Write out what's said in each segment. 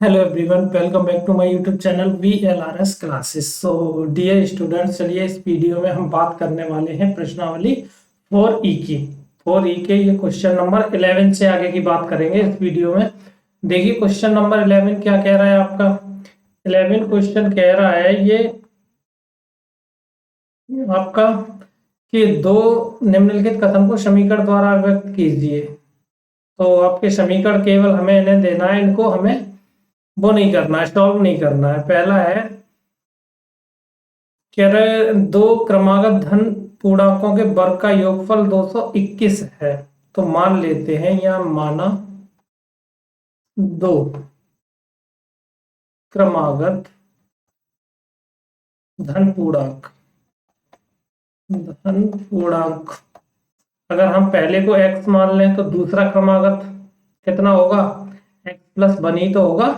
Hello everyone, welcome back to my YouTube channel VLRS classes. So dear students, चलिए इस video में हम बात करने वाले हैं प्रश्नावली 4E की। 4E के ये क्वेश्चन नंबर 11 से आगे की बात करेंगे इस वीडियो में। देखिए क्वेश्चन नंबर 11 क्या कह रहा है आपका। 11 क्वेश्चन कह रहा है ये आपका कि दो निम्नलिखित कथन को समीकरण द्वारा व्यक्त कीजिए। तो आपके समीकरण केवल हमें इन्हें देना है, इनको हमें वो नहीं करना है, सॉल्व नहीं करना है। पहला है, कह रहे दो क्रमागत धन पूर्णांकों के वर्ग का योगफल 221 है। तो मान लेते हैं, या माना दो क्रमागत धन पूर्णांक, अगर हम पहले को x मान लें तो दूसरा क्रमागत कितना होगा, x प्लस 1 ही तो होगा।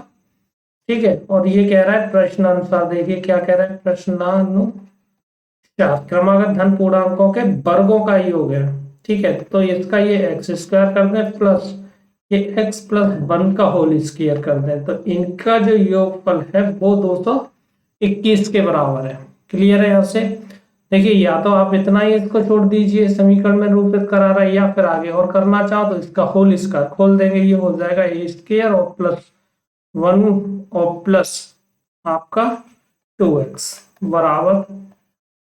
ठीक है, और ये कह रहा है प्रश्नानुसार, देखिए क्या कह रहा है, प्रश्नानुसार क्रमागत धन पूर्णांकों के वर्गों का योग है। ठीक है, तो इसका ये एक्स स्क्वायर कर दें प्लस ये एक्स प्लस 1 का होल स्क्वायर कर दें, तो इनका जो योगफल है वो 221 के बराबर है। क्लियर है यहाँ से। देखिए, या तो आप इतना ही इसको छोड़ दीजिए, समीकरण में रूपित करा रहा है, या फिर आगे और करना चाहो तो इसका होल स्क्वायर खोल देंगे, ये हो जाएगा ए स्क्वायर और प्लस 1 और प्लस आपका 2x बराबर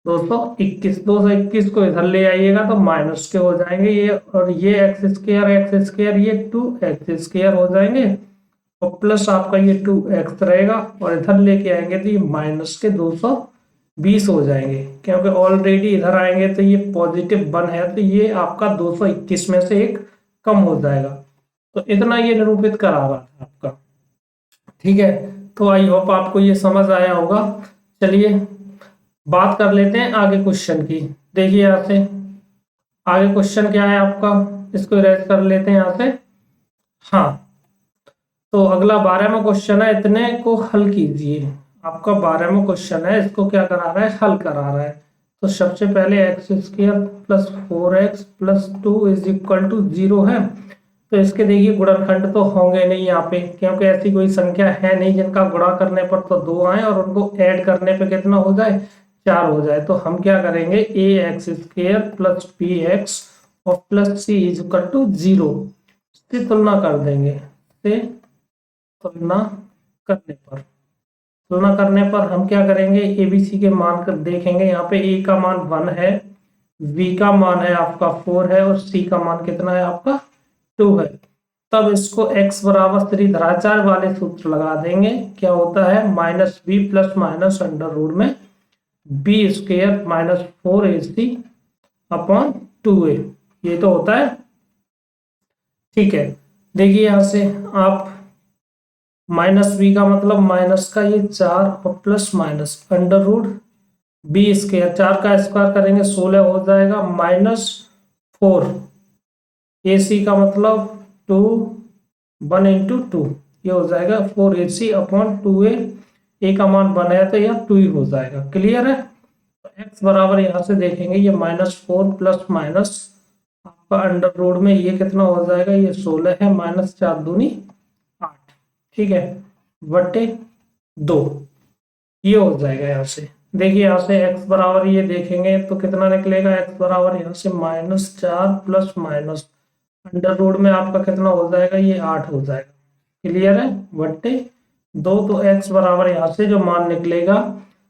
221 को इधर ले आइएगा तो माइनस के हो जाएंगे ये, और ये एक्स स्क्वायर ये 2x स्क्वायर हो जाएंगे, और प्लस आपका ये 2x रहेगा, और इधर लेके आएंगे तो ये माइनस के 220 हो जाएंगे, क्योंकि ऑलरेडी इधर आएंगे तो ये पॉजिटिव 1 है, तो ये आपका 221 में से एक कम हो जाएगा। तो इतना ये निरूपित करा रहा था आपका। ठीक है, तो आई होप आपको ये समझ आया होगा। चलिए बात कर लेते हैं आगे क्वेश्चन की। देखिए यहाँ से आगे क्वेश्चन क्या है आपका, इसको इरेज कर लेते हैं यहाँ से। हाँ, तो अगला 12वां क्वेश्चन है, इतने को हल कीजिए। आपका 12वां क्वेश्चन है, इसको क्या करा रहा है, हल करा रहा है। तो सबसे पहले x square plus 4x plus 2 is equal to 0 है। तो इसके देखिए गुणनखंड तो होंगे नहीं यहाँ पे, क्योंकि ऐसी कोई संख्या है नहीं जिनका गुणा करने पर तो 2 आए और उनको ऐड करने पे कितना हो जाए, 4 हो जाए। तो हम क्या करेंगे, a x square plus b x और plus c is equal to 0 से तुलना कर देंगे। से तुलना तुलना करने पर हम क्या करेंगे, एबीसी के मान कर देखेंगे। यहाँ पे ए का मान 1 है, बी का मान है आपका 4 है, और सी का मान कितना है आपका 2 है। तब इसको x बराबर त्रिधराचार वाले सूत्र लगा देंगे। क्या होता है, minus b plus minus under root में b square minus 4ac upon 2a, ये तो होता है। ठीक है, देखिए यहां से आप माइनस बी का मतलब माइनस का ये 4 और plus minus under root b square, 4 का स्क्वायर करेंगे 16 हो जाएगा, माइनस 4 ए सी का मतलब 2 1 इंटू 2, ये हो जाएगा 4ac अपॉन 2a। ए का मान 1 है तो यह 2 ही हो जाएगा। क्लियर है। एक्स बराबर यहाँ से देखेंगे, ये -4 प्लस माइनस आपका अंडर रूट में ये कितना हो जाएगा, ये 16 है, माइनस 4 दूनी 8। ठीक है, बटे 2, ये हो जाएगा यहाँ से। देखिए यहाँ से x बराबर ये देखेंगे तो कितना निकलेगा, x बराबर यहाँ से -4 प्लस माइनस अंडर रूट में आपका कितना हो जाएगा, ये 8 हो जाएगा। क्लियर है, बट्टे 2। तो x बराबर यहाँ से जो मान निकलेगा,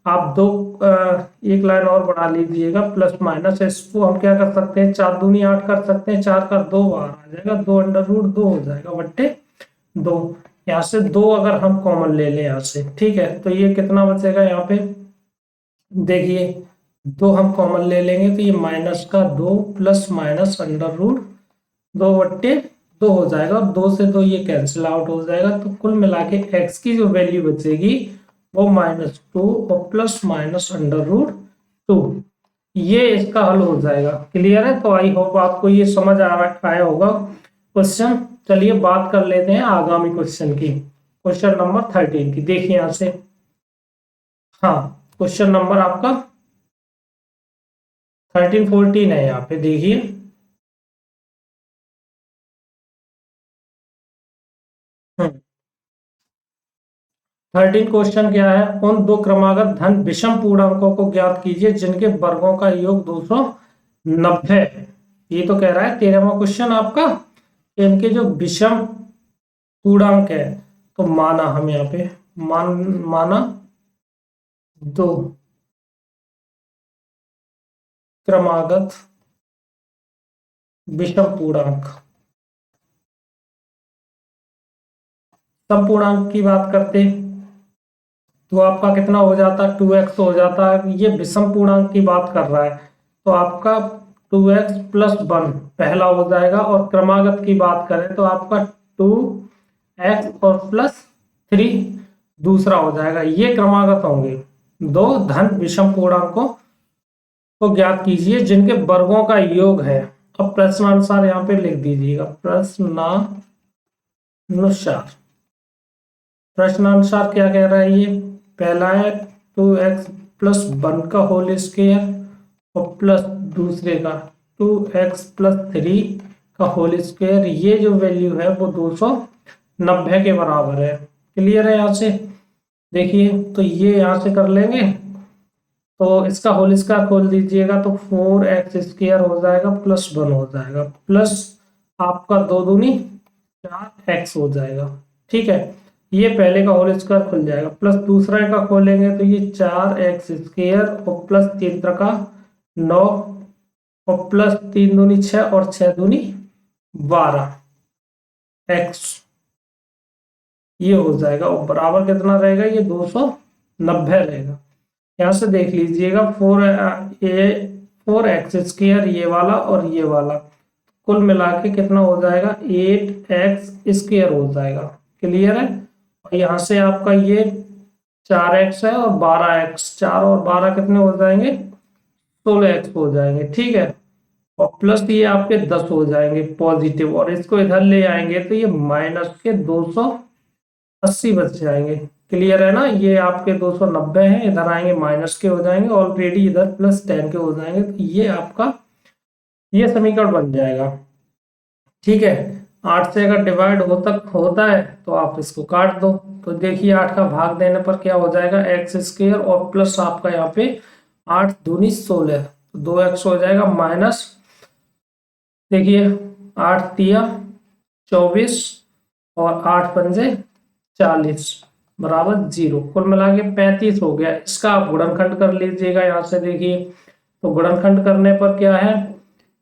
आप एक लाइन और बढ़ा लीजिएगा, प्लस माइनस इसको हम क्या कर सकते हैं, 4 दूनी 8 कर सकते हैं, 4 का 2 बाहर आ जाएगा, 2 अंडर रूट 2 हो जाएगा बट्टे 2। यहाँ से 2 अगर हम कॉमन ले लें यहाँ से, ठीक है, तो ये कितना बचेगा यहाँ पे, देखिए 2 हम कॉमन ले लेंगे तो ये माइनस का 2 प्लस माइनस अंडर रूट 2 बट्टे 2 हो जाएगा, और 2 से 2 ये कैंसिल आउट हो जाएगा। तो कुल मिला के एक्स की जो वैल्यू बचेगी वो -2 और प्लस माइनस अंडर रूट 2, ये इसका हल हो जाएगा। क्लियर है, तो आई होप आपको ये समझ आया होगा क्वेश्चन। चलिए बात कर लेते हैं आगामी क्वेश्चन की, क्वेश्चन नंबर 13 की। देखिए यहां से, हाँ क्वेश्चन नंबर आपका 13-14 है, यहाँ पे देखिए। 13 क्वेश्चन क्या है, उन दो क्रमागत धन विषम पूर्णांकों को ज्ञात कीजिए जिनके वर्गों का योग 290। ये तो कह रहा है 13वां क्वेश्चन आपका, इनके जो विषम पूर्णांक है, तो माना हम यहाँ पे माना दो क्रमागत विषम पूर्णांक। समपूर्णांक की बात करते तो आपका कितना हो जाता है, 2x हो जाता है। ये विषम पूर्णांक की बात कर रहा है, तो आपका 2x+1 पहला हो जाएगा, और क्रमागत की बात करें तो आपका 2x और +3 दूसरा हो जाएगा। ये क्रमागत होंगे। दो धन विषम पूर्णांकों को ज्ञात कीजिए जिनके वर्गों का योग है। अब प्रश्नानुसार यहाँ पे लिख दीजिएगा, प्रश्नानुसार क्या कह रहा है ये, पहला है 2x+1 का होल स्क्वायर और प्लस दूसरे का 2x+3 का होल स्क्वायर। ये जो वैल्यू है वो 290 के बराबर है। क्लियर है यहाँ से? देखिए तो ये यहाँ से कर लेंगे, तो इसका होल स्क्वायर खोल दीजिएगा तो 4x² हो जाएगा, +1 हो जाएगा, प्लस आपका 2 दूनी 4x हो जाएगा। ठीक है, ये पहले का होल स्क्वायर खुल जाएगा, प्लस दूसरा का खोलेंगे तो ये 4x² और प्लस 3 का 9 और प्लस 3 दूनी 6 और 6 दूनी 12x, ये हो जाएगा। और बराबर कितना रहेगा, ये 290 रहेगा। यहाँ से देख लीजिएगा 4x² ये वाला और ये वाला कुल मिला के कितना हो जाएगा, 8x² हो जाएगा। क्लियर है? और यहाँ से आपका ये 4x है और 12x, 4 और 12 कितने हो जाएंगे, 16x हो जाएंगे। ठीक है, और प्लस ये आपके 10 हो जाएंगे पॉजिटिव, और इसको इधर ले आएंगे तो ये माइनस के 280 बच जाएंगे। क्लियर है ना? ये आपके 290 हैं, इधर आएंगे माइनस के हो जाएंगे, ऑलरेडी इधर +10 के हो जाएंगे, तो ये आपका ये समीकरण बन जाएगा। ठीक है, 8 से अगर डिवाइड होता है तो आप इसको काट दो, तो देखिए 8 का भाग देने पर क्या हो जाएगा, x² और प्लस आपका यहाँ पे 8 दूनी 16, तो 2x हो जाएगा, माइनस देखिए 8 तिया 24 और 8 पंजे 40 बराबर 0, कुल मिला के 35 हो गया। इसका आप गुणनखंड कर लीजिएगा। यहाँ से देखिए तो गुणनखंड करने पर क्या है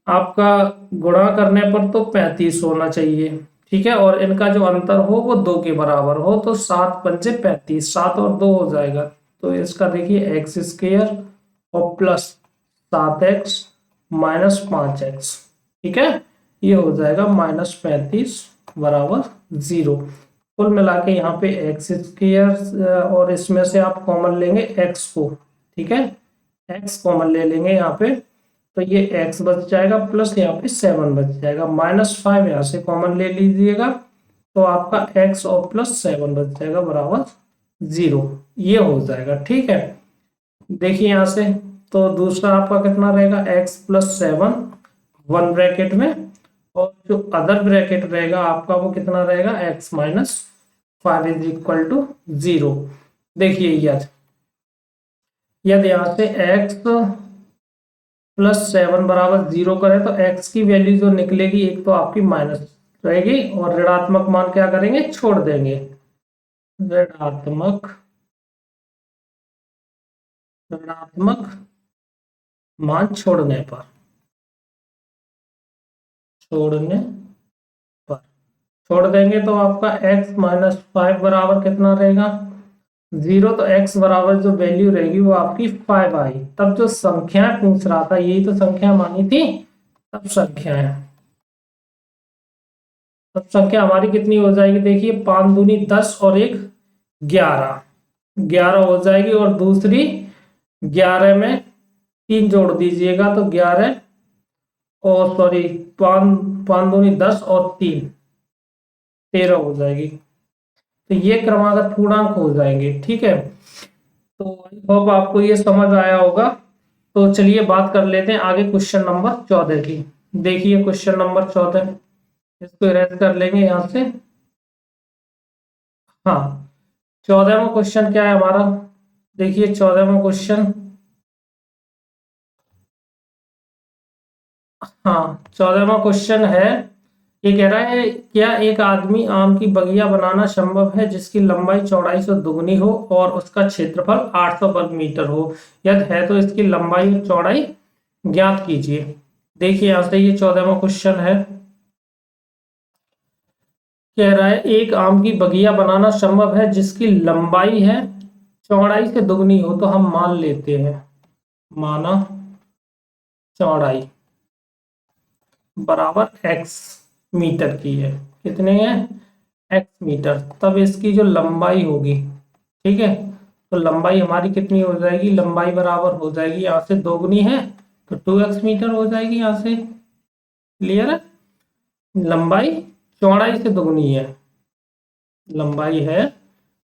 आपका, गुणा करने पर तो 35 होना चाहिए। ठीक है, और इनका जो अंतर हो वो 2 के बराबर हो, तो 7 पंजे 35, 7 और 2 हो जाएगा, तो इसका देखिए x² और प्लस 7x माइनस 5x। ठीक है, ये हो जाएगा -35 बराबर 0। कुल मिला के यहाँ पे x² और इसमें से आप कॉमन लेंगे x को। ठीक है, x कॉमन ले लेंगे यहाँ पे, तो ये x बच जाएगा, प्लस यहाँ पे 7 बच जाएगा, -5 यहाँ से कॉमन ले लीजिएगा, तो आपका x और प्लस 7 बच जाएगा बराबर 0, ये हो जाएगा। ठीक है, देखिए यहाँ से तो दूसरा आपका कितना रहेगा, x+7 1 ब्रैकेट में, और जो अदर ब्रैकेट रहेगा आपका वो कितना रहेगा, x-5 = 0। देखिए यदि यहाँ से x+7 बराबर 0 करें तो x की वैल्यू जो निकलेगी, एक तो आपकी माइनस रहेगी और ऋणात्मक मान क्या करेंगे, छोड़ देंगे। ऋणात्मक मान छोड़ने पर छोड़ देंगे तो आपका x-5 बराबर कितना रहेगा, 0। तो x बराबर जो वैल्यू रहेगी वो आपकी 5 आई। तब जो संख्या पूछ रहा था, यही तो संख्या मानी थी, तब संख्या हमारी कितनी हो जाएगी, देखिए 5 दूनी 10 और 1 11 हो जाएगी, और दूसरी 11 में 3 जोड़ दीजिएगा तो 11 और सॉरी 5 दूनी 10 और 3 13 हो जाएगी, तो ये क्रमागत पूर्णांक हो जाएंगे। ठीक है, तो आई होप आपको ये समझ आया होगा। तो चलिए बात कर लेते हैं आगे क्वेश्चन नंबर 14 की। देखिए क्वेश्चन नंबर 14, इसको इरेज कर लेंगे यहाँ से। हाँ 14वां क्वेश्चन क्या है हमारा, देखिए 14वां क्वेश्चन, हाँ 14वां क्वेश्चन है, ये कह रहा है क्या एक आदमी आम की बगिया बनाना संभव है जिसकी लंबाई चौड़ाई से दुगनी हो और उसका क्षेत्रफल 800 वर्ग मीटर हो, यदि है तो इसकी लंबाई और चौड़ाई ज्ञात कीजिए। देखिए यहां से ये 14वां क्वेश्चन है, कह रहा है एक आम की बगिया बनाना संभव है जिसकी लंबाई है चौड़ाई से दुगनी हो, तो हम मान लेते हैं, माना चौड़ाई बराबर x मीटर की है, कितने हैं, x मीटर, तब इसकी जो लंबाई होगी, ठीक है, तो लंबाई हमारी कितनी हो जाएगी, लंबाई बराबर हो जाएगी, यहाँ से दोगुनी है तो 2x मीटर हो जाएगी, यहाँ से क्लियर है, लंबाई चौड़ाई से दोगुनी है, लंबाई है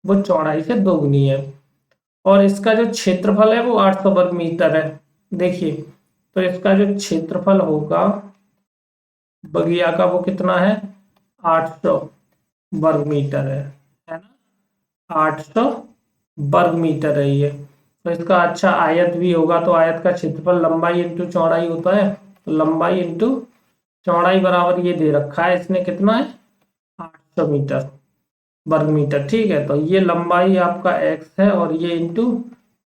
वो चौड़ाई से दोगुनी है, और इसका जो क्षेत्रफल है वो 800 वर्ग मीटर है। देखिए तो इसका जो क्षेत्रफल होगा बगिया का वो कितना है, 800 वर्ग मीटर है ना, 800 वर्ग मीटर है ये, तो इसका अच्छा आयत भी होगा, तो आयत का क्षेत्रफल लंबाई इंटू चौड़ाई होता है, तो लंबाई इंटू चौड़ाई बराबर ये दे रखा है इसने, कितना है 800 मीटर वर्ग मीटर, ठीक है, तो ये लंबाई आपका x है और ये इंटू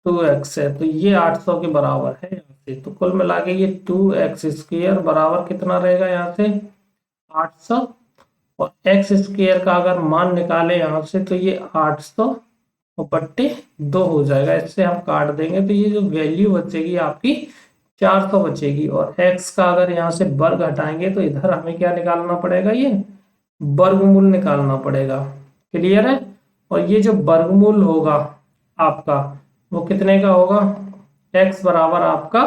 2x है, तो ये 800 के बराबर है यहाँ से, तो कुल मिला के ये 2x स्क्वायर बराबर कितना रहेगा यहाँ से 800, और x स्क्वायर का अगर मान निकाले यहाँ से तो ये 800 और बट्टे 2 हो जाएगा, इससे हम काट देंगे तो ये जो वैल्यू बचेगी आपकी 400 बचेगी, और x का अगर यहाँ से वर्ग हटाएंगे तो इधर हमें क्या निकालना पड़ेगा, ये वर्गमूल निकालना पड़ेगा, क्लियर है, और ये जो वर्गमूल होगा आपका वो कितने का होगा, x बराबर आपका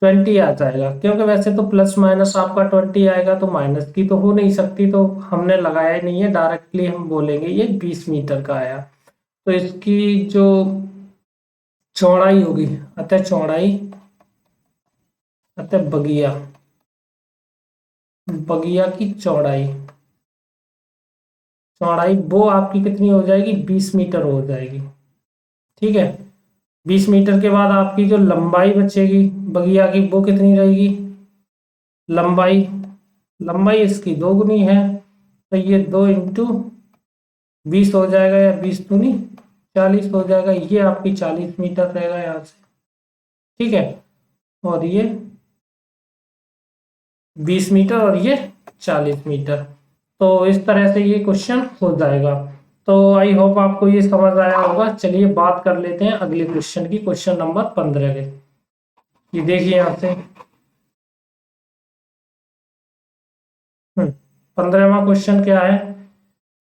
20 आ जाएगा, क्योंकि वैसे तो प्लस माइनस आपका 20 आएगा, तो माइनस की तो हो नहीं सकती, तो हमने लगाया ही नहीं है, डायरेक्टली हम बोलेंगे ये 20 मीटर का आया, तो इसकी जो चौड़ाई होगी, अतः चौड़ाई, अतः बगिया, बगिया की चौड़ाई, चौड़ाई वो आपकी कितनी हो जाएगी 20 मीटर हो जाएगी, ठीक है, 20 मीटर के बाद आपकी जो लंबाई बचेगी बगिया की वो कितनी रहेगी, लंबाई, लंबाई इसकी दोगुनी है, तो ये 2 इंटू 20 हो जाएगा, या 20 दूनी 40 हो जाएगा, ये आपकी 40 मीटर रहेगा यहाँ से, ठीक है, और ये 20 मीटर और ये 40 मीटर, तो इस तरह से ये क्वेश्चन हो जाएगा। तो आई होप आपको ये समझ आया होगा। चलिए बात कर लेते हैं अगले क्वेश्चन की, क्वेश्चन नंबर 15 के। ये देखिए यहाँ से 15वां क्वेश्चन क्या है,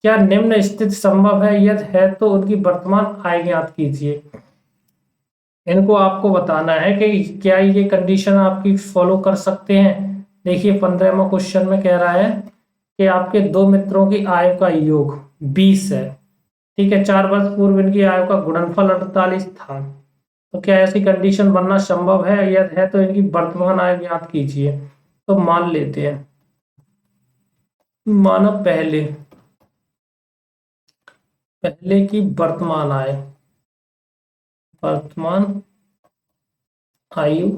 क्या निम्न स्थिति संभव है, यदि है तो उनकी वर्तमान आय ज्ञात कीजिए। इनको आपको बताना है कि क्या ये कंडीशन आपकी फॉलो कर सकते हैं। देखिए 15वां क्वेश्चन में कह रहा है कि आपके दो मित्रों की आयु का योग 20 है, ठीक है, 4 वर्ष पूर्व इनकी आयु का गुणनफल 48 था, तो क्या ऐसी कंडीशन बनना संभव है, यदि है तो इनकी वर्तमान आय ज्ञात कीजिए। तो मान लेते हैं, मानो पहले पहले की वर्तमान आय, वर्तमान आयु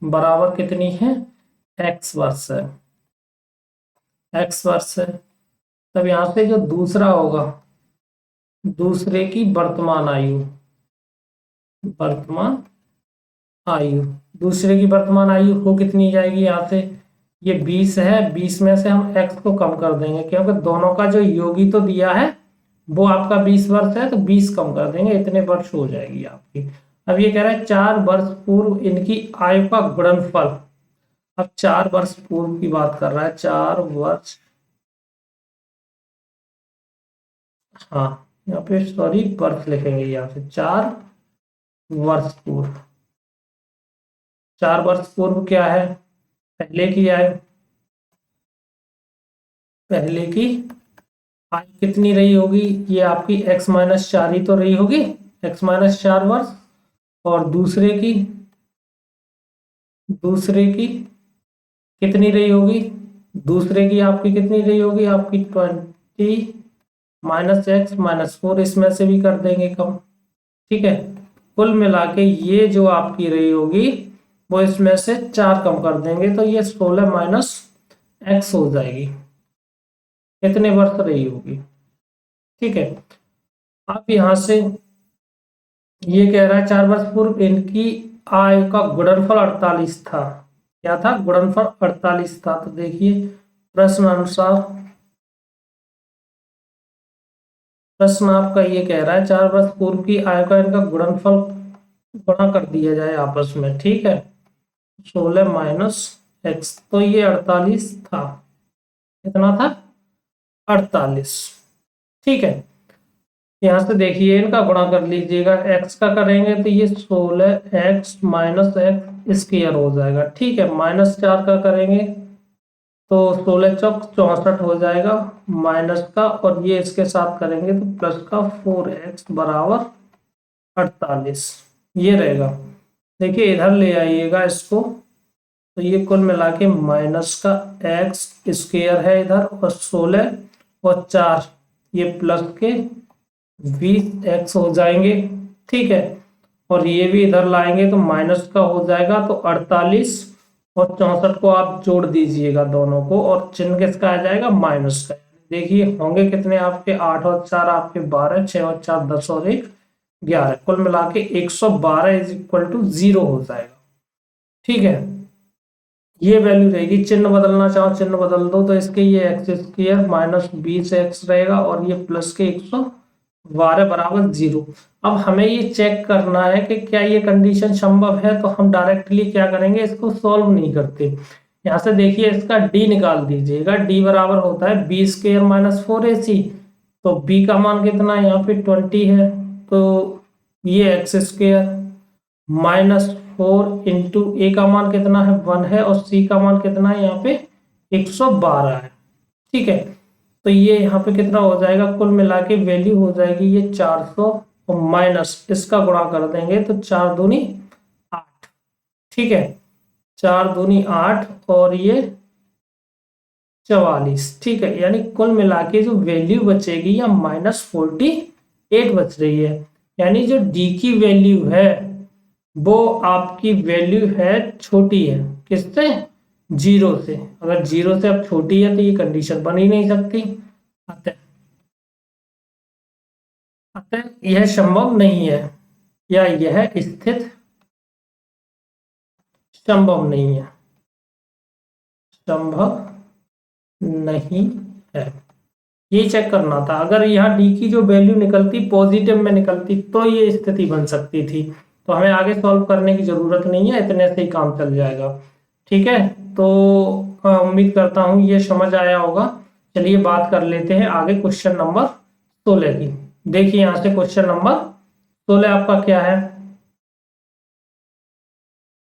बराबर कितनी है, x वर्ष है, x वर्ष है, तब यहां से जो दूसरा होगा, दूसरे की वर्तमान आयु, वर्तमान आयु, दूसरे की वर्तमान आयु हो कितनी जाएगी, यहाँ से ये 20 है, 20 में से हम x को कम कर देंगे, क्योंकि दोनों का जो योगी तो दिया है वो आपका 20 वर्ष है, तो 20 कम कर देंगे, इतने वर्ष हो जाएगी आपकी। अब ये कह रहा है 4 वर्ष पूर्व इनकी आयु का गुणनफल, अब 4 वर्ष पूर्व की बात कर रहा है, 4 वर्ष, हाँ यहाँ पे सॉरी वर्ष लिखेंगे, यहाँ से 4 वर्ष पूर्व, 4 वर्ष पूर्व क्या है, पहले की आयु, पहले की आयु कितनी रही होगी, ये आपकी x माइनस 4 ही तो रही होगी, x माइनस 4 वर्ष, और दूसरे की कितनी रही होगी, दूसरे की आपकी कितनी रही होगी, आपकी 20 -x -4 इसमें से भी कर देंगे कम। ठीक है, कुल मिला के ये जो आपकी रही होगी वो इसमें से 4 कम कर देंगे तो ये 16 - x हो जाएगी। कितने वर्ष रही होगी। ठीक है, अब यहां से ये कह रहा है 4 वर्ष पूर्व इनकी आयु का गुणनफल 48 था। क्या था? गुणनफल 48 था। तो देखिए प्रश्न अनुसार, प्रश्न आपका ये कह रहा है 4 वर्ष पूर्व की आयु का इनका गुणनफल गुणा कर दिया जाए आपस में। ठीक है, 16 - x, तो ये 48 था। कितना था? 48। ठीक है, यहां से देखिए इनका गुणा कर लीजिएगा। x का करेंगे तो ये 16x - x स्क्वायर हो जाएगा। ठीक है, -4 का करेंगे तो 16 चौक 64 हो जाएगा माइनस का, और ये इसके साथ करेंगे तो प्लस का 4x बराबर 48 ये रहेगा। देखिए इधर ले आइएगा इसको, तो ये कुल मिला के माइनस का x स्क्वायर है इधर, और 16 और 4 ये प्लस के 20x हो जाएंगे। ठीक है, और ये भी इधर लाएंगे तो माइनस का हो जाएगा, तो 48 और 64 को आप जोड़ दीजिएगा दोनों को, और चिन्ह किसका आ जाएगा? माइनस का। देखिए होंगे कितने आपके? 8 और 4 आपके 12, 6 और 4 10 और 1 11, कुल मिला के 112 = 0 हो जाएगा। ठीक है, ये वैल्यू रहेगी। चिन्ह बदलना चाहो चिन्ह बदल दो, तो इसके ये एक्स स्क्वायर -20x रहेगा, और ये प्लस के 112 बराबर 0। अब हमें ये चेक करना है कि क्या ये कंडीशन संभव है, तो हम डायरेक्टली क्या करेंगे, इसको सॉल्व नहीं करते। यहाँ से देखिए इसका d निकाल दीजिएगा। d बराबर होता है b² - 4ac, तो b का मान कितना है? यहाँ पे 20 है, तो ये x² -4 इंटू ए का मान कितना है? 1 है, और c का मान कितना है? यहाँ पे 112 है। ठीक है, तो ये यहाँ पे कितना हो जाएगा? कुल मिला के वैल्यू हो जाएगी ये 400, और माइनस इसका गुणा कर देंगे तो 4 दूनी 8। ठीक है, 4 दूनी 8 और ये 44। ठीक है, यानी कुल मिला के जो वैल्यू बचेगी या -48 बच रही है। यानी जो डी की वैल्यू है वो आपकी वैल्यू है छोटी है। किससे? 0 से। अगर 0 से अब छोटी है तो ये कंडीशन बन ही नहीं सकती। अतः यह संभव नहीं है, या यह स्थित संभव नहीं है, संभव नहीं है। ये चेक करना था। अगर यहाँ डी की जो वैल्यू निकलती पॉजिटिव में निकलती तो ये स्थिति बन सकती थी। तो हमें आगे सॉल्व करने की जरूरत नहीं है, इतने से ही काम चल जाएगा। ठीक है, तो उम्मीद करता हूँ ये समझ आया होगा। चलिए बात कर लेते हैं आगे क्वेश्चन नंबर 16 की। देखिए यहाँ से क्वेश्चन नंबर 16 आपका क्या है।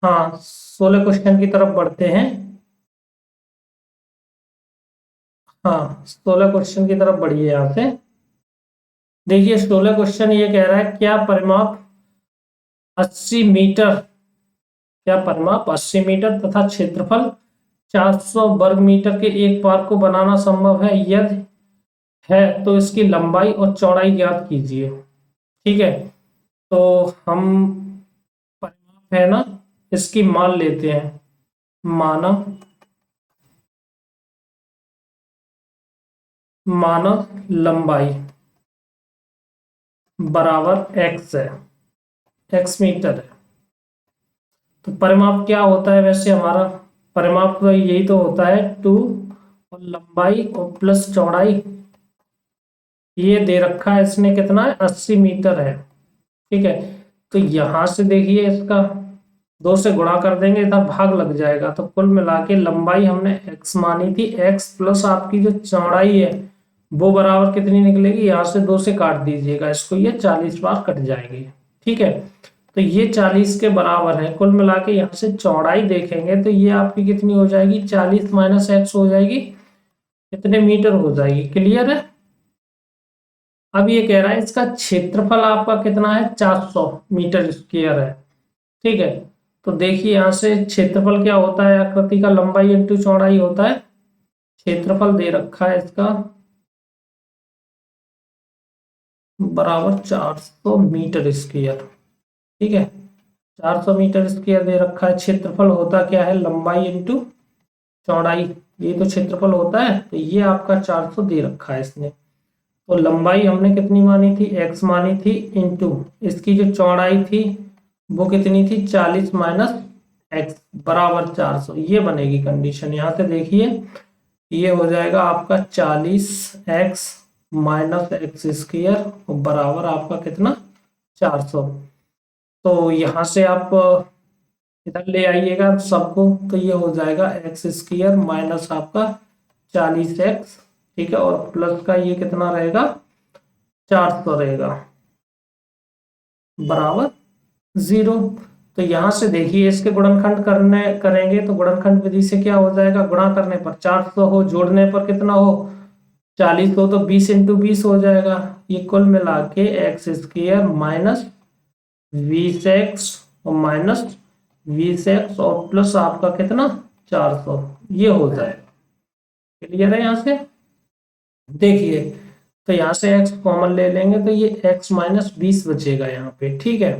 हाँ, 16 क्वेश्चन की तरफ बढ़ते हैं। हाँ, 16 क्वेश्चन की तरफ बढ़िए यहाँ से। देखिए 16 क्वेश्चन ये कह रहा है क्या परिमाप 80 मीटर, क्या परिमाप 80 मीटर तथा क्षेत्रफल 400 वर्ग मीटर के एक पार्क को बनाना संभव है? यदि है तो इसकी लंबाई और चौड़ाई ज्ञात कीजिए। ठीक है, तो हम परिमाप है ना, इसकी मान लेते हैं। मानव लंबाई बराबर x है, x मीटर है। तो परिमाप क्या होता है वैसे? हमारा परिमाप तो यही तो होता है 2 और लंबाई और प्लस चौड़ाई। ये दे रखा है इसने कितना है? 80 मीटर है। ठीक है, तो यहां से देखिए इसका 2 से गुणा कर देंगे, इधर भाग लग जाएगा, तो कुल मिला के लंबाई हमने x मानी थी, x प्लस आपकी जो चौड़ाई है वो बराबर कितनी निकलेगी? यहाँ से 2 से काट दीजिएगा इसको, ये 40 बार कट जाएंगे। ठीक है, तो ये 40 के बराबर है। कुल मिला के यहाँ से चौड़ाई देखेंगे तो ये आपकी कितनी हो जाएगी? 40 - x हो जाएगी, कितने मीटर हो जाएगी? क्लियर है? अब ये कह रहा है इसका क्षेत्रफल आपका कितना है? 400 मीटर स्क्वायर है। ठीक है, तो देखिए यहाँ से क्षेत्रफल क्या होता है? आकृति का लंबाई इंटू चौड़ाई होता है। क्षेत्रफल दे रखा है इसका बराबर 400 मीटर स्क्वायर। ठीक है, 400 मीटर स्क्वायर दे रखा है। क्षेत्रफल होता क्या है, लंबाई इंटू चौड़ाई, ये तो क्षेत्रफल होता है। तो ये आपका 400 दे रखा है इसने। तो लंबाई हमने कितनी मानी थी, x मानी थी, इंटू इसकी जो चौड़ाई थी वो कितनी थी, 40 माइनस एक्स बराबर 400। ये बनेगी कंडीशन। यहाँ से देखिए ये हो जाएगा आपका 40x माइनस एक्स स्क्वायर बराबर आपका कितना, 400। तो यहाँ से आप इधर ले आइएगा सबको, तो ये हो जाएगा एक्स स्क्वायर माइनस आपका 40x, ठीक है, और प्लस का ये कितना रहेगा, 400 रहेगा बराबर 0। तो यहां से देखिए इसके गुणनखंड करेंगे तो गुणनखंड विधि से क्या हो जाएगा, गुणा करने पर 400 हो, जोड़ने पर कितना हो, 40 हो, तो 20 इंटू 20 हो जाएगा। ये कुल मिला के एक्स स्क्वायर माइनस 20x और माइनस 20x और प्लस आपका कितना, 400, ये हो जाएगा। क्लियर है यहाँ से। देखिए तो यहाँ से x कॉमन ले लेंगे तो ये x माइनस 20 बचेगा यहाँ पे, ठीक है।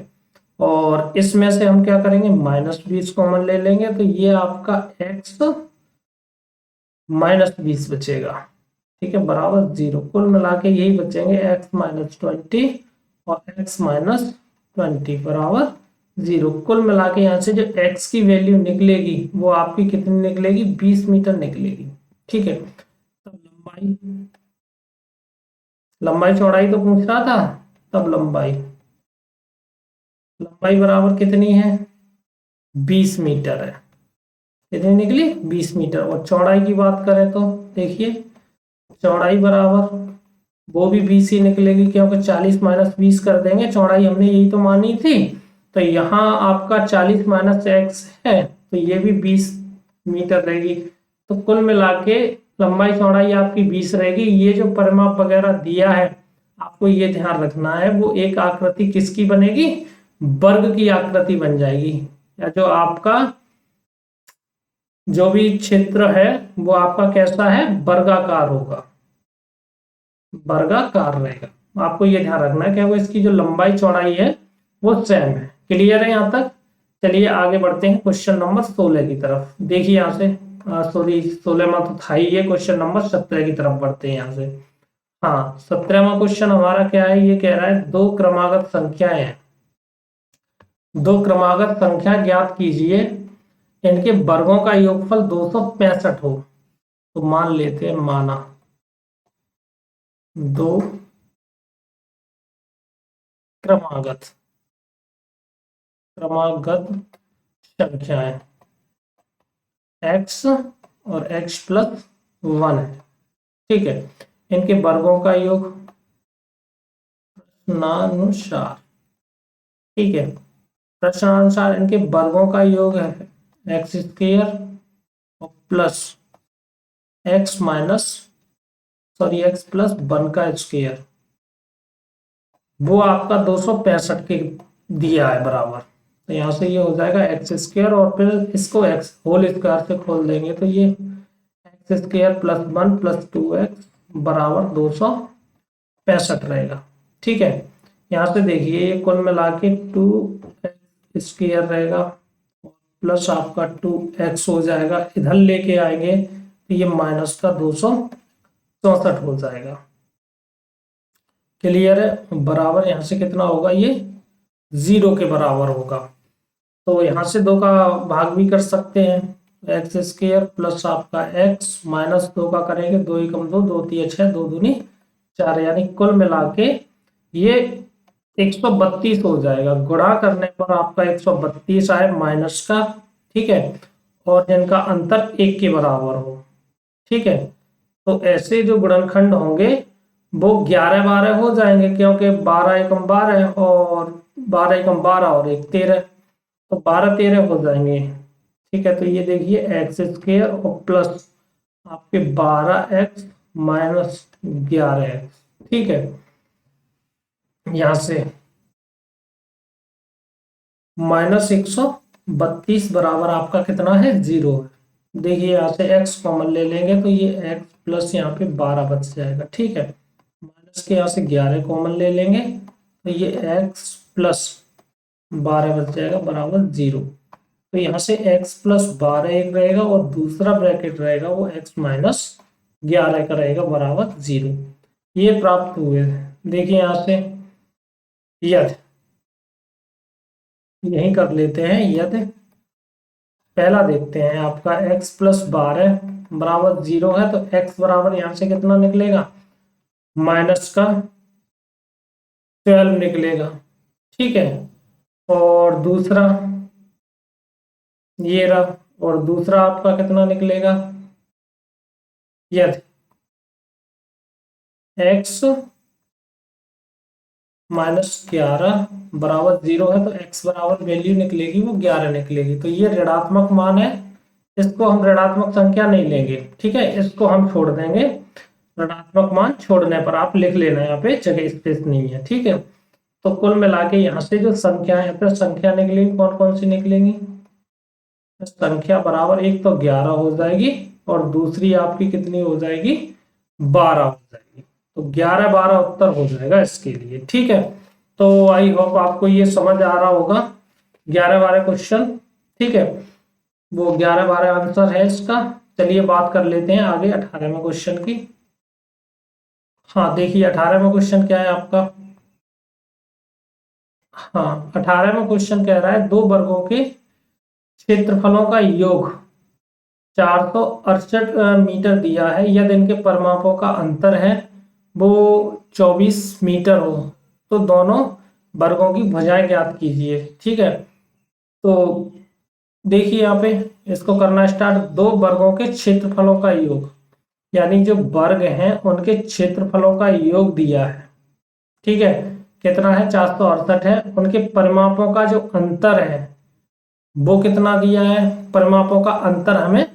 और इसमें से हम क्या करेंगे, माइनस 20 कॉमन ले लेंगे तो ये आपका x माइनस 20 बचेगा, ठीक है, बराबर 0। कुल मिला के यही बचेंगे x माइनस 20 और x माइनस 20 बराबर 0। कुल मिला के यहाँ से जो x की वैल्यू निकलेगी वो आपकी कितनी निकलेगी, 20 मीटर निकलेगी, ठीक है। तब लंबाई चौड़ाई तो पूछ रहा था, तब लंबाई बराबर कितनी है, 20 मीटर है। कितनी निकली, 20 मीटर। और चौड़ाई की बात करें तो देखिए चौड़ाई बराबर वो भी 20 ही निकलेगी, क्योंकि 40 माइनस 20 कर देंगे, चौड़ाई हमने यही तो मानी थी। तो यहाँ आपका 40 माइनस एक्स है तो ये भी 20 मीटर रहेगी। तो कुल मिला के लंबाई चौड़ाई आपकी 20 रहेगी। ये जो परिमाप वगैरह दिया है आपको ये ध्यान रखना है, वो एक आकृति किसकी बनेगी, वर्ग की आकृति बन जाएगी, या जो आपका जो भी क्षेत्र है वो आपका कैसा है, वर्गाकार होगा, वर्गाकार रहेगा। आपको ये ध्यान रखना है क्योंकि इसकी जो लंबाई चौड़ाई है वो सेम है। क्लियर है यहाँ तक। चलिए आगे बढ़ते हैं क्वेश्चन नंबर 16 की तरफ। देखिए यहाँ से सॉरी 16 में तो था ही, ये क्वेश्चन नंबर 17 की तरफ बढ़ते हैं यहाँ से। हाँ 17वां क्वेश्चन हमारा क्या है, ये कह रहा है दो क्रमागत संख्याएं हैं, दो क्रमागत संख्या ज्ञात कीजिए, इनके वर्गों का योगफल 265 हो। तो मान लेते हैं, माना दो क्रमागत संख्याएं x और x प्लस 1 है, ठीक है। इनके वर्गों का योग प्रश्नानुसार, ठीक है, प्रश्नानुसार इनके वर्गों का योग है एक्स स्क्वायर और plus x minus x plus 1 का स्क्वायर, वो आपका 265 के दिया है बराबर। तो यहाँ से ये हो जाएगा एक्स स्क्वायर और फिर इसको एक्स होल स्क्वायर से खोल देंगे तो ये x square plus 1 plus 2x बराबर 265 रहेगा, ठीक है। यहाँ से देखिए ये कुल मिला के 2x स्क्वायर रहेगा प्लस आपका 2x हो जाएगा, इधर लेके आएंगे तो ये माइनस का 264 हो जाएगा। क्लियर है, बराबर यहाँ से कितना होगा, ये 0 के बराबर होगा। तो यहाँ से 2 का भाग भी कर सकते हैं, एक्स स्क्वायर प्लस आपका x माइनस 2 का करेंगे, 2 एकम 2, 2 तिया 6, 2 दूनी 4, यानी कुल मिला के ये 132 हो जाएगा। गुणा करने पर आपका 132 आए माइनस का, ठीक है, और जिनका अंतर 1 के बराबर हो, ठीक है। तो ऐसे जो गुणनखंड होंगे वो 11 12 हो जाएंगे, क्योंकि 12 एकम 12 और 12 एकम 12 और 1 13, तो 12 13 हो जाएंगे, ठीक है। तो ये देखिए एक्स स्क्वायर और प्लस आपके 12x माइनस 11x, ठीक है। यहां से माइनस 132 बराबर आपका कितना है, 0 है। देखिए यहाँ से x कॉमन ले लेंगे तो ये x प्लस यहाँ पे 12 बच जाएगा, ठीक है, माइनस इसके यहाँ से 11 कॉमन ले लेंगे तो ये x प्लस 12 बच जाएगा बराबर 0। तो यहाँ से x प्लस 12 एक रहेगा और दूसरा ब्रैकेट रहेगा वो x माइनस 11 का रहेगा बराबर 0। ये प्राप्त हुए। देखिए यहाँ से यदि यही कर लेते हैं, यदि पहला देखते हैं आपका x प्लस 12 बराबर 0 है तो x बराबर यहाँ से कितना निकलेगा, माइनस का 12 निकलेगा। ठीक है, और दूसरा ये रहा, और दूसरा आपका कितना निकलेगा, यदि x माइनस 11 बराबर 0 है तो x बराबर वैल्यू निकलेगी वो 11 निकलेगी। तो ये ऋणात्मक मान है, इसको हम ऋणात्मक संख्या नहीं लेंगे। ठीक है, इसको हम छोड़ देंगे। ऋणात्मक मान छोड़ने पर आप लिख लेना, यहाँ पे जगह स्पेस नहीं है। ठीक है, तो कुल मिला के यहाँ से जो संख्या है तो संख्या निकलेगी, कौन कौन सी निकलेंगी, संख्या बराबर एक तो 11 हो जाएगी और दूसरी आपकी कितनी हो जाएगी, 12 हो जाएगी। तो 11 12 उत्तर हो जाएगा इसके लिए। ठीक है, तो आई होप आपको ये समझ आ रहा होगा 11 12 क्वेश्चन। ठीक है, वो 11 12 आंसर है इसका। चलिए बात कर लेते हैं आगे 18वें क्वेश्चन की। हाँ देखिए 18वां क्वेश्चन क्या है आपका। हाँ 18वां क्वेश्चन कह रहा है दो वर्गों के क्षेत्रफलों का योग 468 मीटर दिया है, यदि इनके परिमापों का अंतर है वो 24 मीटर हो तो दोनों वर्गों की भुजाएं ज्ञात कीजिए। ठीक है, तो देखिए यहाँ पे इसको करना स्टार्ट। दो वर्गों के क्षेत्रफलों का योग, यानी जो वर्ग हैं उनके क्षेत्रफलों का योग दिया है। ठीक है, कितना है, 468 है। उनके परिमापों का जो अंतर है वो कितना दिया है, परिमापों का अंतर हमें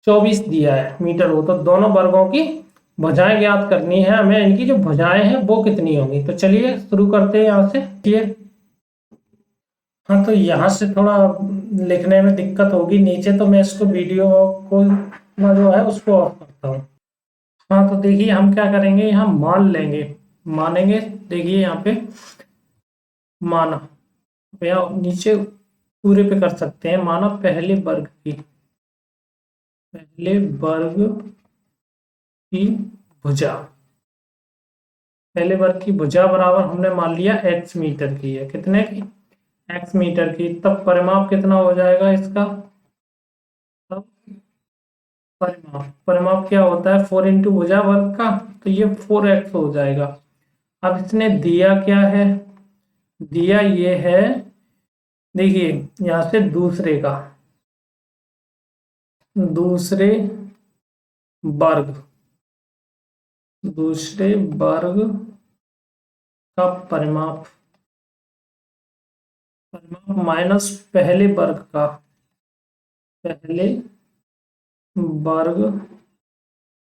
24 दिया है मीटर हो। तो दोनों वर्गों की भुजाएं ज्ञात करनी है हमें, इनकी जो भुजाएं हैं वो कितनी होंगी। तो चलिए शुरू करते हैं यहाँ से। ठीक, हाँ तो यहाँ से थोड़ा लिखने में दिक्कत होगी नीचे, तो मैं इसको वीडियो को जो है उसको ऑफ करता हूँ। हाँ तो देखिए हम क्या करेंगे, यहाँ मान लेंगे, मानेंगे। देखिए यहाँ पे माना, या नीचे पूरे पे कर सकते हैं, माना पहले वर्ग की भुजा, पहले वर्ग की भुजा बराबर हमने मान लिया x मीटर की है। कितने की, x मीटर की। तब परिमाप कितना हो जाएगा इसका, तब परिमाप क्या होता है, 4 इंटू भुजा वर्ग का, तो ये 4x हो जाएगा। अब इसने दिया क्या है, दिया ये है, देखिए यहां से दूसरे का, दूसरे वर्ग, दूसरे वर्ग का परिमाप, परिमाप माइनस पहले वर्ग का, पहले वर्ग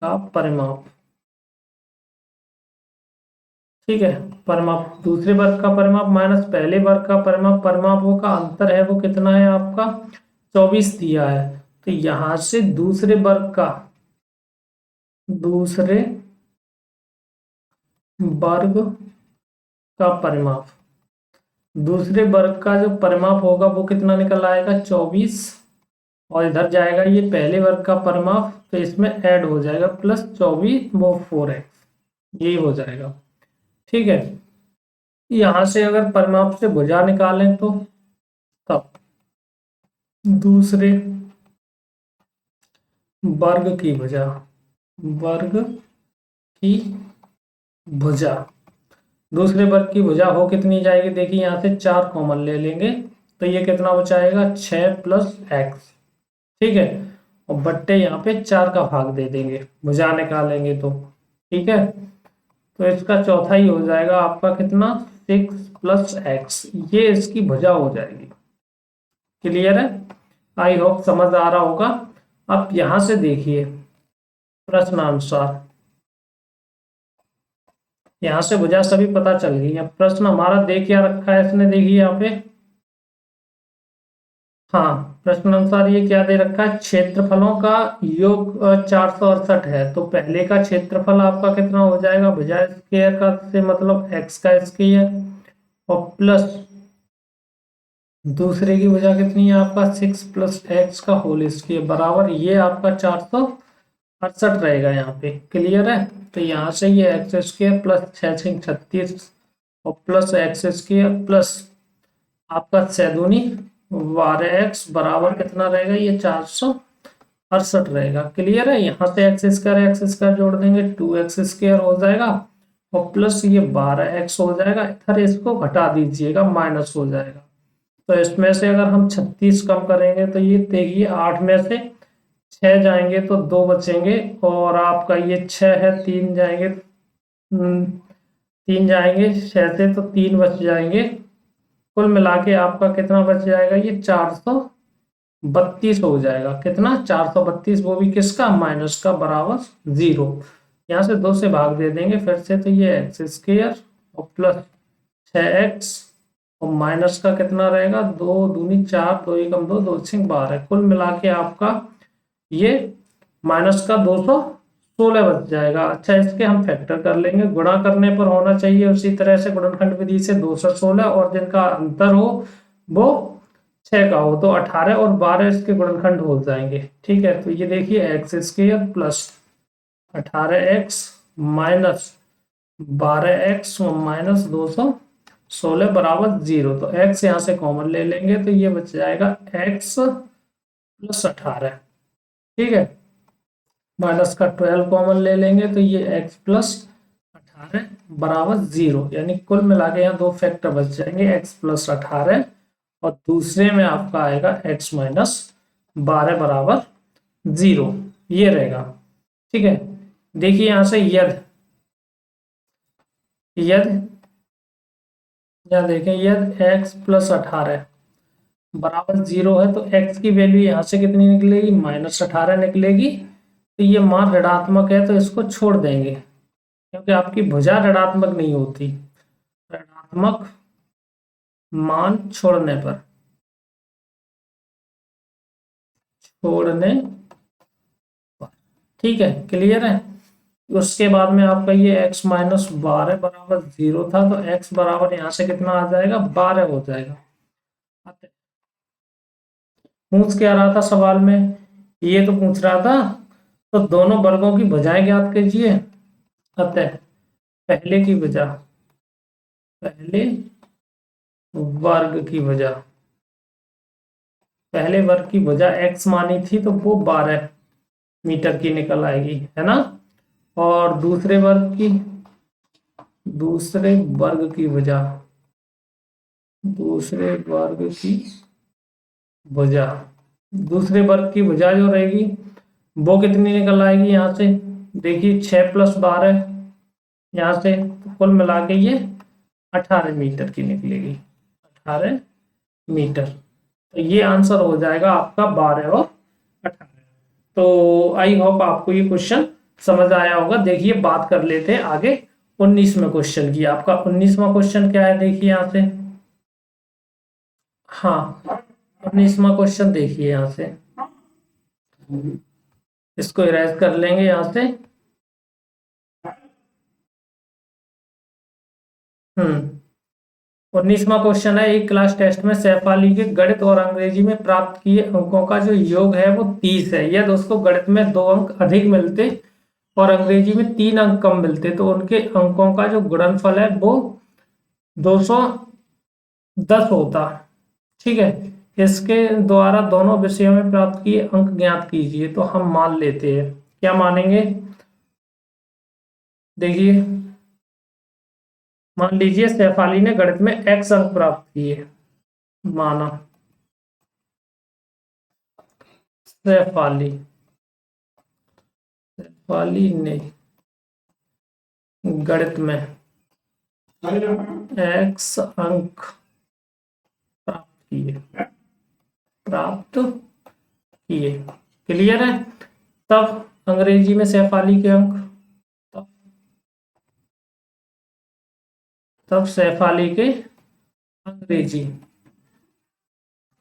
का परिमाप। ठीक है, परिमाप दूसरे वर्ग का परिमाप माइनस पहले वर्ग का परिमाप, परिमापों का अंतर है वो कितना है आपका 24 दिया है। तो यहां से दूसरे वर्ग का, दूसरे वर्ग का परिमाप, दूसरे वर्ग का जो परिमाप होगा वो कितना निकल आएगा 24, और इधर जाएगा ये पहले वर्ग का परिमाप, तो इसमें ऐड हो जाएगा प्लस 24 वो 4x, यही हो जाएगा। ठीक है, यहां से अगर परिमाप से भुजा निकालें तो तब दूसरे वर्ग की भुजा, वर्ग की भुजा, दूसरे वर्ग की भुजा हो कितनी जाएगी, देखिए यहाँ से 4 कॉमन ले लेंगे तो ये कितना बचाएगा 6 प्लस x। ठीक है, और बट्टे यहाँ पे 4 का भाग दे देंगे भुजा निकालेंगे तो। ठीक है, तो इसका चौथा ही हो जाएगा आपका कितना 6 प्लस x, ये इसकी भुजा हो जाएगी। क्लियर है, आई होप समझ आ रहा होगा। अब यहां से देखिए प्रश्नानुसार, यहां से भुजा सभी पता चल गई। अब प्रश्न हमारा दे क्या रखा है इसने, देखिए यहाँ पे हाँ, प्रश्न अनुसार ये क्या दे रखा है, क्षेत्रफलों का योग 468 है। तो पहले का क्षेत्रफल आपका कितना हो जाएगा, भुजा स्क्वायर का से मतलब एक्स का स्क्वायर और प्लस दूसरे की भुजा कितनी है आपका 6 प्लस एक्स का होल स्क्वायर बराबर ये आपका 468 रहेगा यहाँ पे। क्लियर है। तो यहाँ से ये एक्स स्क्वायर प्लस 6×36 और प्लस एक्स स्क्वायर प्लस आपका 6×2 12x बराबर कितना रहेगा, ये 468 रहेगा। क्लियर है। यहाँ से एक्स स्क्वायर जोड़ देंगे 2x² हो जाएगा और प्लस ये 12x हो जाएगा। इधर इसको घटा दीजिएगा, माइनस हो जाएगा। तो इसमें से अगर हम 36 कम करेंगे तो ये देखिए 8 में से 6 जाएंगे तो 2 बचेंगे और आपका ये 6 है, 3 जाएंगे, 3 जाएंगे 6 से तो 3 बच जाएंगे। कुल मिला के आपका कितना बच जाएगा, ये 432 हो जाएगा। कितना, 432, वो भी किसका, माइनस का, बराबर 0। यहाँ से 2 से भाग दे देंगे फिर से, तो ये एक्स स्क्वायर और प्लस 6x और माइनस का कितना रहेगा, 2×2 4, 2 एकम 2, 2 6 12। कुल मिला के आपका ये माइनस का 216 बच जाएगा। अच्छा, इसके हम फैक्टर कर लेंगे, गुणा करने पर होना चाहिए उसी तरह से गुणनखंड विधि से 216 और जिनका अंतर हो वो 6 का हो तो 18 और 12 इसके गुणनखंड हो जाएंगे। ठीक है। तो ये देखिए x square plus 18x minus 12x minus 216 बराबर 0। तो x यहाँ से कॉमन ले लेंगे तो ये बच जाएगा x प्लस 18। ठीक है। माइनस का 12 कॉमन ले लेंगे तो ये x प्लस 18 बराबर 0। यानी कुल मिला के यहाँ 2 फैक्टर बच जाएंगे, x प्लस 18 और दूसरे में आपका आएगा x माइनस 12 बराबर 0। ये रहेगा। ठीक है। देखिए यहाँ से यदि यहाँ देखें यदि x प्लस 18 बराबर 0 है तो x की वैल्यू यहाँ से कितनी निकलेगी, माइनस 18 निकलेगी। तो ये मान ऋणात्मक है तो इसको छोड़ देंगे क्योंकि आपकी भुजा ऋणात्मक नहीं होती। ऋणात्मक मान छोड़ने पर ठीक है। क्लियर है। उसके बाद में आपका ये x माइनस 12 बराबर 0 था तो x बराबर यहाँ से कितना आ जाएगा, 12 हो जाएगा। पूछ क्या रहा था सवाल में, ये तो पूछ रहा था तो दोनों वर्गों की भुजाएं ज्ञात कीजिए। अतः पहले की भुजा, पहले वर्ग की भुजा, पहले वर्ग की भुजा x मानी थी तो वो 12 मीटर की निकल आएगी, है ना। और दूसरे वर्ग की, दूसरे वर्ग की भुजा, दूसरे वर्ग की भुजा, दूसरे वर्ग की भुजा जो रहेगी वो कितनी निकल आएगी यहाँ से, देखिए 6 प्लस 12 यहाँ से तो कुल मिला के ये 18 मीटर की निकलेगी, 18 मीटर। तो ये आंसर हो जाएगा आपका 12 और 18। तो आई होप आपको ये क्वेश्चन समझ आया होगा। देखिए बात कर लेते हैं आगे 19वें क्वेश्चन की। आपका 19वां क्वेश्चन क्या है, देखिए यहाँ से। हाँ, 19वां क्वेश्चन देखिए यहाँ से, इसको इरेज कर लेंगे यहाँ से। 19वां क्वेश्चन है, एक क्लास टेस्ट में सैफ अली के गणित और अंग्रेजी में प्राप्त किए अंकों का जो योग है वो 30 है। यदि उसको गणित में 2 अंक अधिक मिलते और अंग्रेजी में 3 अंक कम मिलते तो उनके अंकों का जो गुणनफल है वो 210 होता। ठीक है। इसके द्वारा दोनों विषयों में प्राप्त किए अंक ज्ञात कीजिए। तो हम मान लेते हैं, क्या मानेंगे, देखिए मान लीजिए सैफाली ने गणित में x अंक प्राप्त किए, माना सैफाली सैफाली ने गणित में x अंक प्राप्त किए। क्लियर है। तब अंग्रेजी में सैफाली के अंक, तब तब सैफाली के अंग्रेजी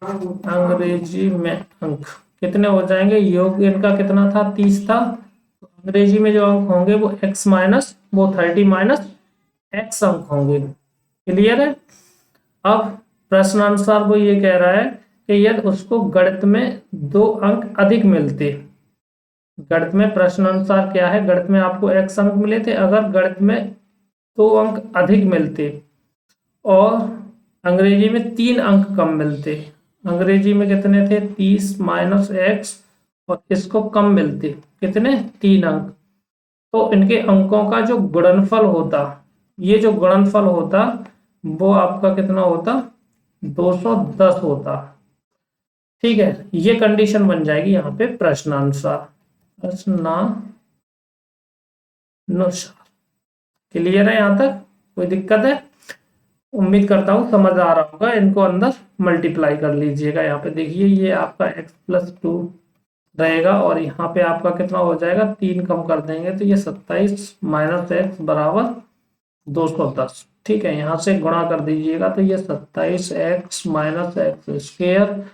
अंग्रेजी में अंक कितने हो जाएंगे, योग इनका कितना था 30 था, तो अंग्रेजी में जो अंक होंगे वो x माइनस वो 30 माइनस x अंक होंगे। क्लियर है। अब प्रश्नानुसार वो ये कह रहा है कि यदि उसको गणित में 2 अंक अधिक मिलते, गणित में प्रश्न अनुसार क्या है, गणित में आपको x अंक मिले थे, अगर गणित में 2 अंक अधिक मिलते और अंग्रेजी में 3 अंक कम मिलते, अंग्रेजी में कितने थे 30 माइनस एक्स, और इसको कम मिलते कितने 3 अंक, तो इनके अंकों का जो गुणनफल होता, ये जो गुणनफल होता वो आपका कितना होता 210 होता। ठीक है, ये कंडीशन बन जाएगी यहाँ पे प्रश्नानुसार, प्रश्नानुसार। क्लियर है यहाँ तक, कोई दिक्कत है? उम्मीद करता हूँ समझ आ रहा होगा। इनको अंदर मल्टीप्लाई कर लीजिएगा। यहाँ पे देखिए ये आपका x+2 रहेगा और यहाँ पे आपका कितना हो जाएगा 3 कम कर देंगे तो ये 27 माइनस एक्स बराबर 210। ठीक है, यहाँ से गुणा कर दीजिएगा तो ये 27x माइनस एक्स स्क्वेयर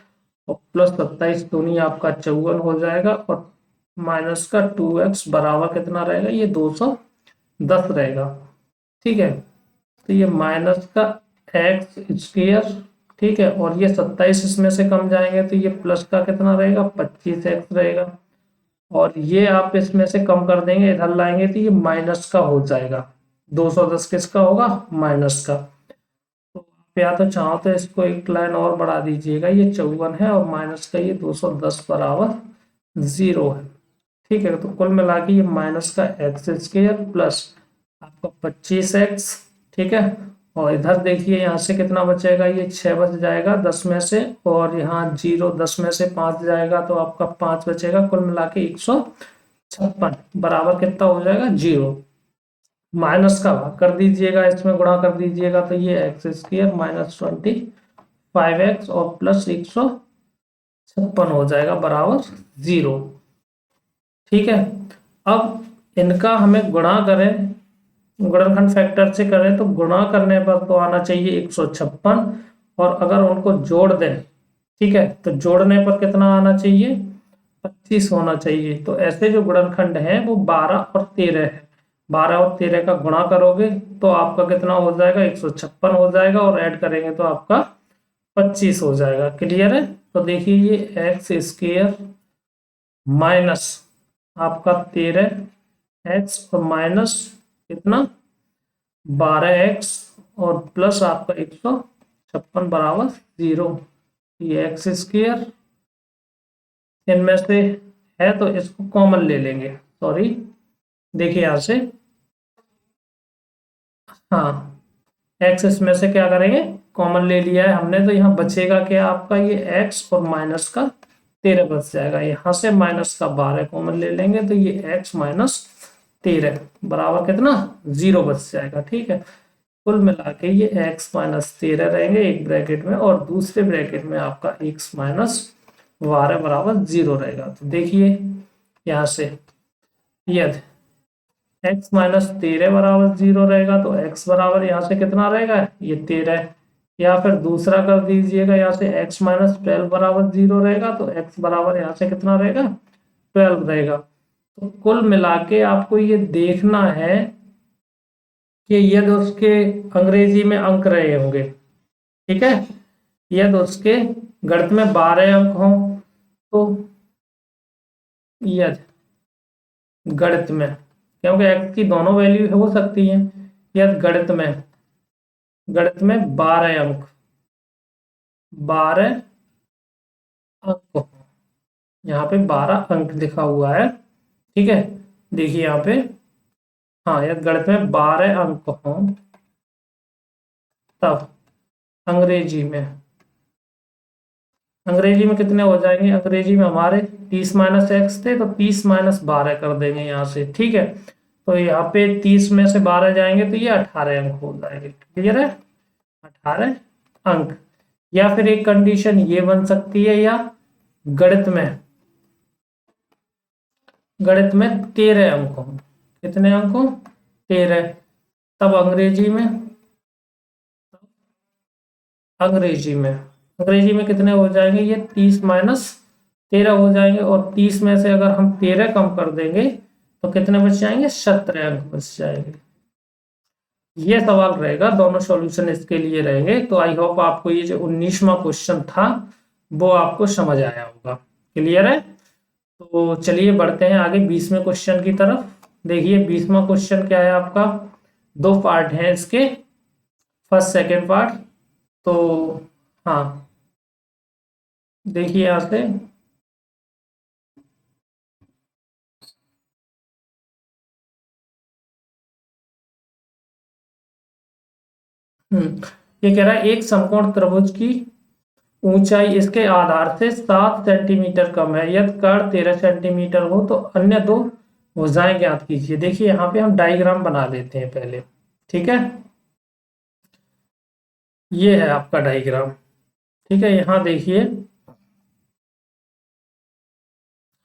और प्लस 27 दूनी आपका 54 हो जाएगा और माइनस का 2x बराबर कितना रहेगा, ये 210 रहेगा। ठीक है, तो ये माइनस का एक्स स्क्वेयर, ठीक है, और ये 27 इसमें से कम जाएंगे तो ये प्लस का कितना रहेगा 25x रहेगा, और ये आप इसमें से कम कर देंगे इधर लाएंगे तो ये माइनस का हो जाएगा। 210 किसका होगा, माइनस का। तो आप या तो चाहो तो इसको एक लाइन और बढ़ा दीजिएगा, ये 54 है और माइनस का ये 210 बराबर 0 है। ठीक है, तो कुल मिला के ये माइनस का एक्स स्क्वेयर प्लस आपका 25x। ठीक है, और इधर देखिए यहाँ से कितना बचेगा, ये 6 बच जाएगा 10 में से, और यहाँ 0 10 में से 5 जाएगा तो आपका 5 बचेगा। कुल मिला के 156 बराबर कितना हो जाएगा 0। माइनस का भाग कर दीजिएगा, इसमें गुणा कर दीजिएगा तो ये एक्स स्क्वेयर माइनस 25x और प्लस 156 हो जाएगा बराबर 0। ठीक है, अब इनका हमें गुणा करें, गुणनखंड फैक्टर से करें तो गुणा करने पर तो आना चाहिए 156, और अगर उनको जोड़ दें, ठीक है, तो जोड़ने पर कितना आना चाहिए 25 होना चाहिए। तो ऐसे जो गुणनखंड हैं वो 12 और 13 है। 12 और 13 का गुणा करोगे तो आपका कितना हो जाएगा 156 हो जाएगा, और ऐड करेंगे तो आपका 25 हो जाएगा। क्लियर है। तो देखिए ये एक्स स्क्वेयर माइनस आपका 13x और माइनस कितना 12x और प्लस आपका 156 बराबर 0। ये एक्स स्क्वेयर इनमें से है तो इसको कॉमन ले लेंगे, सॉरी देखिए यहाँ से, हाँ एक्स इसमें से क्या करेंगे कॉमन ले लिया है हमने, तो यहाँ बचेगा क्या आपका ये x और माइनस का 13 बच जाएगा। यहाँ से माइनस का 12 कॉमन ले लेंगे तो ये x माइनस 13 बराबर कितना 0 बच जाएगा। ठीक है, कुल मिला के ये x माइनस 13 रहेंगे एक ब्रैकेट में, और दूसरे ब्रैकेट में आपका x माइनस 12 बराबर 0 रहेगा। तो देखिए यहाँ से यदि x माइनस 13 बराबर 0 रहेगा तो x बराबर यहाँ से कितना रहेगा ये 13, या फिर दूसरा कर दीजिएगा यहाँ से x माइनस 12 बराबर 0 रहेगा तो x बराबर यहाँ से कितना रहेगा 12 रहेगा। तो कुल मिला के आपको ये देखना है कि यदि उसके अंग्रेजी में अंक रहे होंगे, ठीक है, यदि उसके गणित में 12 अंक हों, तो यदि गणित में, क्योंकि x की दोनों वैल्यू हो सकती हैं, यदि गणित में 12 अंक 12 अंक, यहाँ पे 12 अंक लिखा हुआ है। ठीक है, देखिए यहाँ पे, हाँ यदि गणित में 12 अंक हों तब अंग्रेजी में कितने हो जाएंगे, अंग्रेजी में हमारे 30 माइनस एक्स थे तो 30 माइनस 12 कर देंगे यहाँ से। ठीक है, तो यहाँ पे 30 में से 12 जाएंगे तो ये 18 अंक हो जाएंगे। क्लियर है, 18 अंक। या फिर एक कंडीशन ये बन सकती है, या गणित में 13 अंक हों, कितने अंक हों 13, तब अंग्रेजी में अंग्रेजी में कितने हो जाएंगे, ये 30 माइनस 13 हो जाएंगे, और 30 में से अगर हम 13 कम कर देंगे तो कितने बच जाएंगे, 17 अंक बच जाएंगे। ये सवाल रहेगा, दोनों सॉल्यूशन इसके लिए रहेंगे। तो आई होप आपको ये जो 19वां क्वेश्चन था वो आपको समझ आया होगा। क्लियर है? तो चलिए बढ़ते हैं आगे 20वें क्वेश्चन की तरफ। देखिए 20वां क्वेश्चन क्या है आपका, दो पार्ट हैं इसके, फर्स्ट सेकेंड पार्ट। तो हाँ, देखिए यहाँ से ये कह रहा है एक समकोण त्रिभुज की ऊंचाई इसके आधार से 7 सेंटीमीटर कम है, यदि कर्ण 13 सेंटीमीटर हो तो अन्य दो भुजाएं ज्ञात कीजिए। देखिए यहाँ पे हम डायग्राम बना लेते हैं पहले, ठीक है। ये है आपका डायग्राम, ठीक है। यहाँ देखिए,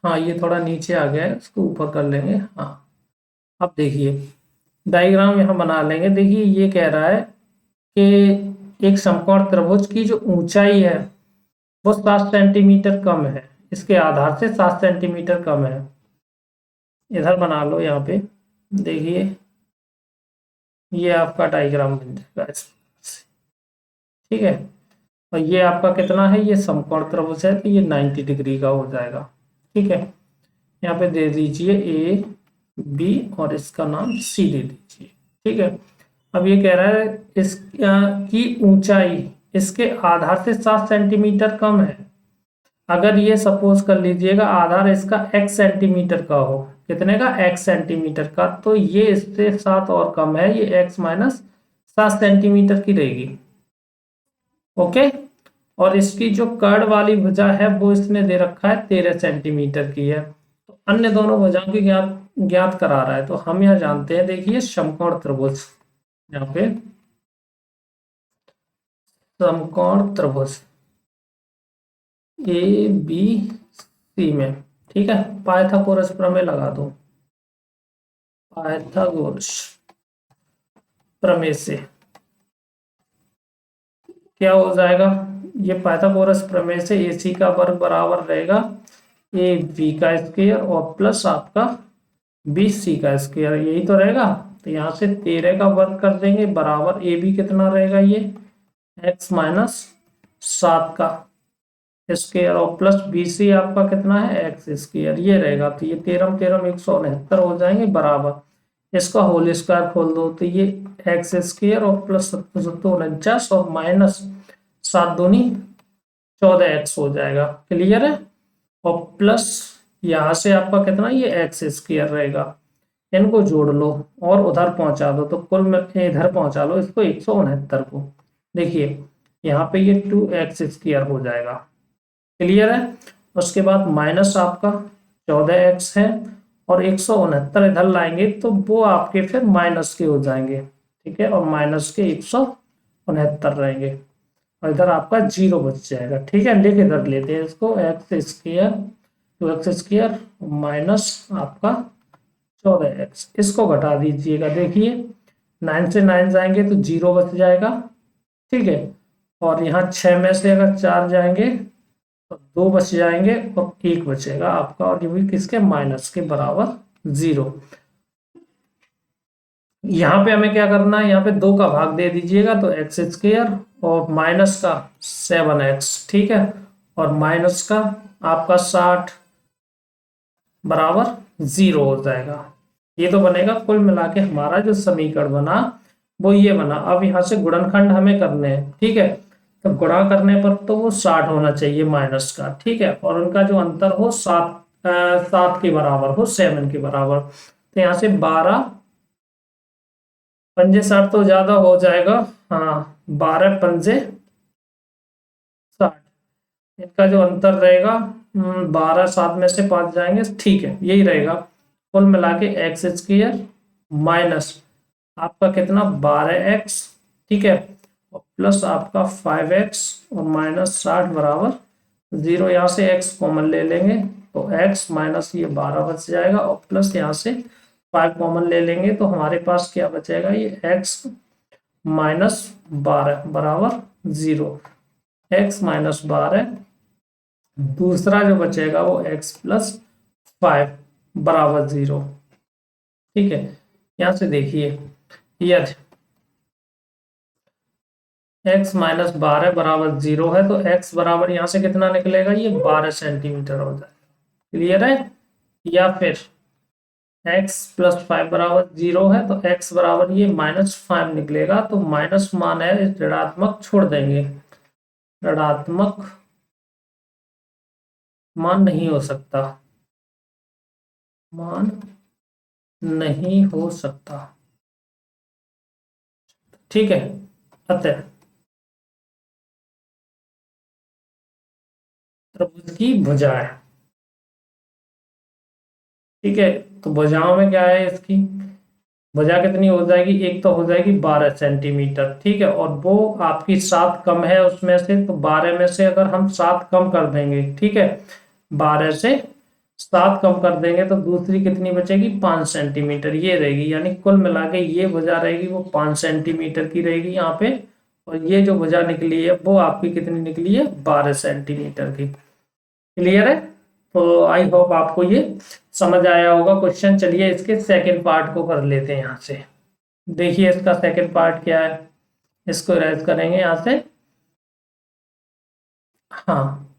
हाँ ये थोड़ा नीचे आ गया है, इसको ऊपर कर लेंगे। हाँ अब देखिए डायग्राम यहाँ बना लेंगे। देखिए ये कह रहा है कि एक समकोण त्रिभुज की जो ऊंचाई है वो 7 सेंटीमीटर कम है, इसके आधार से 7 सेंटीमीटर कम है। इधर बना लो यहाँ पे, देखिए ये आपका डायग्राम बन जाएगा, ठीक है। और ये आपका कितना है, ये समकोण त्रिभुज है तो ये 90 डिग्री का हो जाएगा, ठीक है। यहाँ पे दे दीजिए ए बी और इसका नाम सी दे दीजिए, ठीक है। अब ये कह रहा है इसकी ऊंचाई इसके आधार से 7 सेंटीमीटर कम है। अगर ये सपोज कर लीजिएगा आधार इसका x सेंटीमीटर का हो, कितने का, x सेंटीमीटर का, तो ये इससे 7 और कम है, ये x माइनस 7 सेंटीमीटर की रहेगी, ओके। और इसकी जो कर्ण वाली भुजा है वो इसने दे रखा है 13 सेंटीमीटर की है। तो अन्य दोनों भुजाओं की ज्ञात करा रहा है। तो हम यहाँ जानते हैं, देखिए समकोण त्रिभुज, यहाँ पे समकोण त्रिभुज ए बी सी में, ठीक है। पाइथागोरस प्रमेय लगा दो, पाइथागोरस प्रमेय से क्या हो जाएगा, ये पाइथागोरस प्रमेय से ए सी का वर्ग बराबर रहेगा ए बी का स्क्वायर और प्लस आपका बी सी का स्क्वायर, यही तो रहेगा। तो यहाँ से 13 का वर्ग कर देंगे बराबर ए बी कितना रहेगा, ये x माइनस 7 का स्क्वायर और प्लस बी सी आपका कितना है, एक्स स्क्वायर, ये रहेगा। तो ये 13 13 169 हो जाएंगे बराबर, इसका होल स्क्वायर खोल दो तो ये एक्स स्क्वायर और प्लस 7 और माइनस 7 दूनी 14x हो जाएगा, क्लियर है। और प्लस यहाँ से आपका कितना, ये एक्स स्क्वायर रहेगा, इनको जोड़ लो और उधर पहुंचा दो, तो कुल में इधर पहुंचा लो इसको 169 को। देखिए यहाँ पे ये 2x स्क्वायर हो जाएगा, क्लियर है। उसके बाद माइनस आपका 14x है और 169 इधर लाएंगे तो वो आपके फिर माइनस के हो जाएंगे, ठीक है। और माइनस के 169 रहेंगे और इधर आपका 0 बच जाएगा, ठीक है। लिख इधर लेते हैं इसको, x square 2x square minus आपका 14x, इसको घटा दीजिएगा। देखिए 9 से 9 जाएंगे तो 0 बच जाएगा, ठीक है। और यहाँ 6 में से अगर 4 जाएंगे तो 2 बच जाएंगे और 1 बचेगा आपका, और ये भी किसके, माइनस के बराबर 0। यहाँ पे हमें क्या करना है, यहाँ पे 2 का भाग दे दीजिएगा तो एक्स स्क्वायर और माइनस का 7x, ठीक है। और माइनस का आपका 60 बराबर 0 हो जाएगा। ये तो बनेगा, कुल मिला के हमारा जो समीकरण बना वो ये बना। अब यहाँ से गुणनखंड हमें करने हैं, ठीक है। तो गुणा करने पर तो वो 60 होना चाहिए माइनस का, ठीक है। और उनका जो अंतर हो 7 के बराबर हो, 7 के बराबर। तो यहाँ से 12 पंजे 60 तो ज्यादा हो जाएगा, हाँ 12 पंजे 60, इनका जो अंतर रहेगा 12 7 में से 5 जाएंगे, ठीक है, यही रहेगा। कुल मिला के एक्स स्क्वायर माइनस आपका कितना 12x, ठीक है, और प्लस आपका 5x और माइनस 60 बराबर 0। यहाँ से x कॉमन ले लेंगे तो x माइनस ये 12 बच जाएगा और प्लस यहाँ से 5 कॉमन ले लेंगे तो हमारे पास क्या बचेगा, ये x माइनस 12 बराबर 0। x माइनस 12, दूसरा जो बचेगा वो x प्लस 5 बराबर 0। ठीक है, यहां से देखिए यदि x माइनस 12 बराबर 0 है तो x बराबर यहां से कितना निकलेगा, ये 12 सेंटीमीटर हो जाएगा। क्लियर है? या फिर x प्लस 5 बराबर 0 है तो x बराबर ये -5 निकलेगा, तो माइनस मान है इस ऋणात्मक छोड़ देंगे, ऋणात्मक मान नहीं हो सकता, मान नहीं हो सकता। ठीक है, अतः त्रिभुज की भुजाएं, ठीक है, तो भुजाओं में क्या है, इसकी भुजा कितनी हो जाएगी, एक तो हो जाएगी 12 सेंटीमीटर, ठीक है, और वो आपकी 7 कम है उसमें से, तो 12 में से अगर हम 7 कम कर देंगे, ठीक है, 12 से 7 कम कर देंगे तो दूसरी कितनी बचेगी, 5 सेंटीमीटर ये रहेगी, यानी कुल मिला के ये भुजा रहेगी वो 5 सेंटीमीटर की रहेगी यहाँ पे, और ये जो भुजा निकली है वो आपकी कितनी निकली है, 12 सेंटीमीटर की। क्लियर है? तो आई होप आपको ये समझ आया होगा क्वेश्चन। चलिए इसके सेकंड पार्ट को कर लेते हैं यहाँ से। देखिए इसका सेकंड पार्ट क्या है, इसको इरेज करेंगे यहाँ से। हाँ,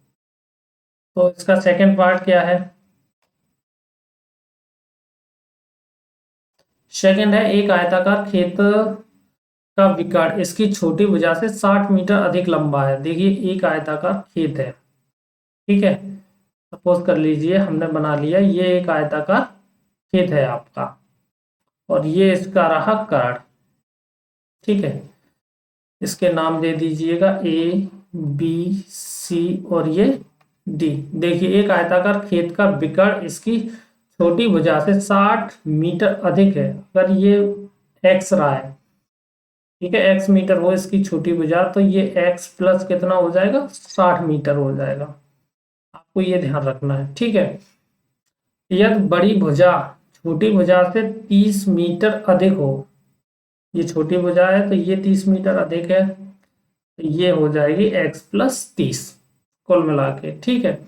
तो इसका सेकंड पार्ट क्या है, सेकंड है एक आयताकार खेत का विकर्ण इसकी छोटी भुजा से 60 मीटर अधिक लंबा है। देखिए एक आयताकार खेत है, ठीक है, सपोज कर लीजिए हमने बना लिया, ये एक आयताकार खेत है आपका, और ये इसका रहा कर्ण, ठीक है, इसके नाम दे दीजिएगा ए बी सी और ये डी। देखिए एक आयताकार खेत का विकर्ण इसकी छोटी भुजा से 60 मीटर अधिक है, अगर ये एक्स रहा है, ठीक है, एक्स मीटर हो इसकी छोटी भुजा, तो ये एक्स प्लस कितना हो जाएगा, 60 मीटर हो जाएगा। आपको ये ध्यान रखना है, ठीक है। यदि बड़ी भुजा छोटी भुजा से 30 मीटर अधिक हो, ये छोटी भुजा है तो ये 30 मीटर अधिक है, तो ये हो जाएगी x प्लस 30 कुल मिला के, ठीक है।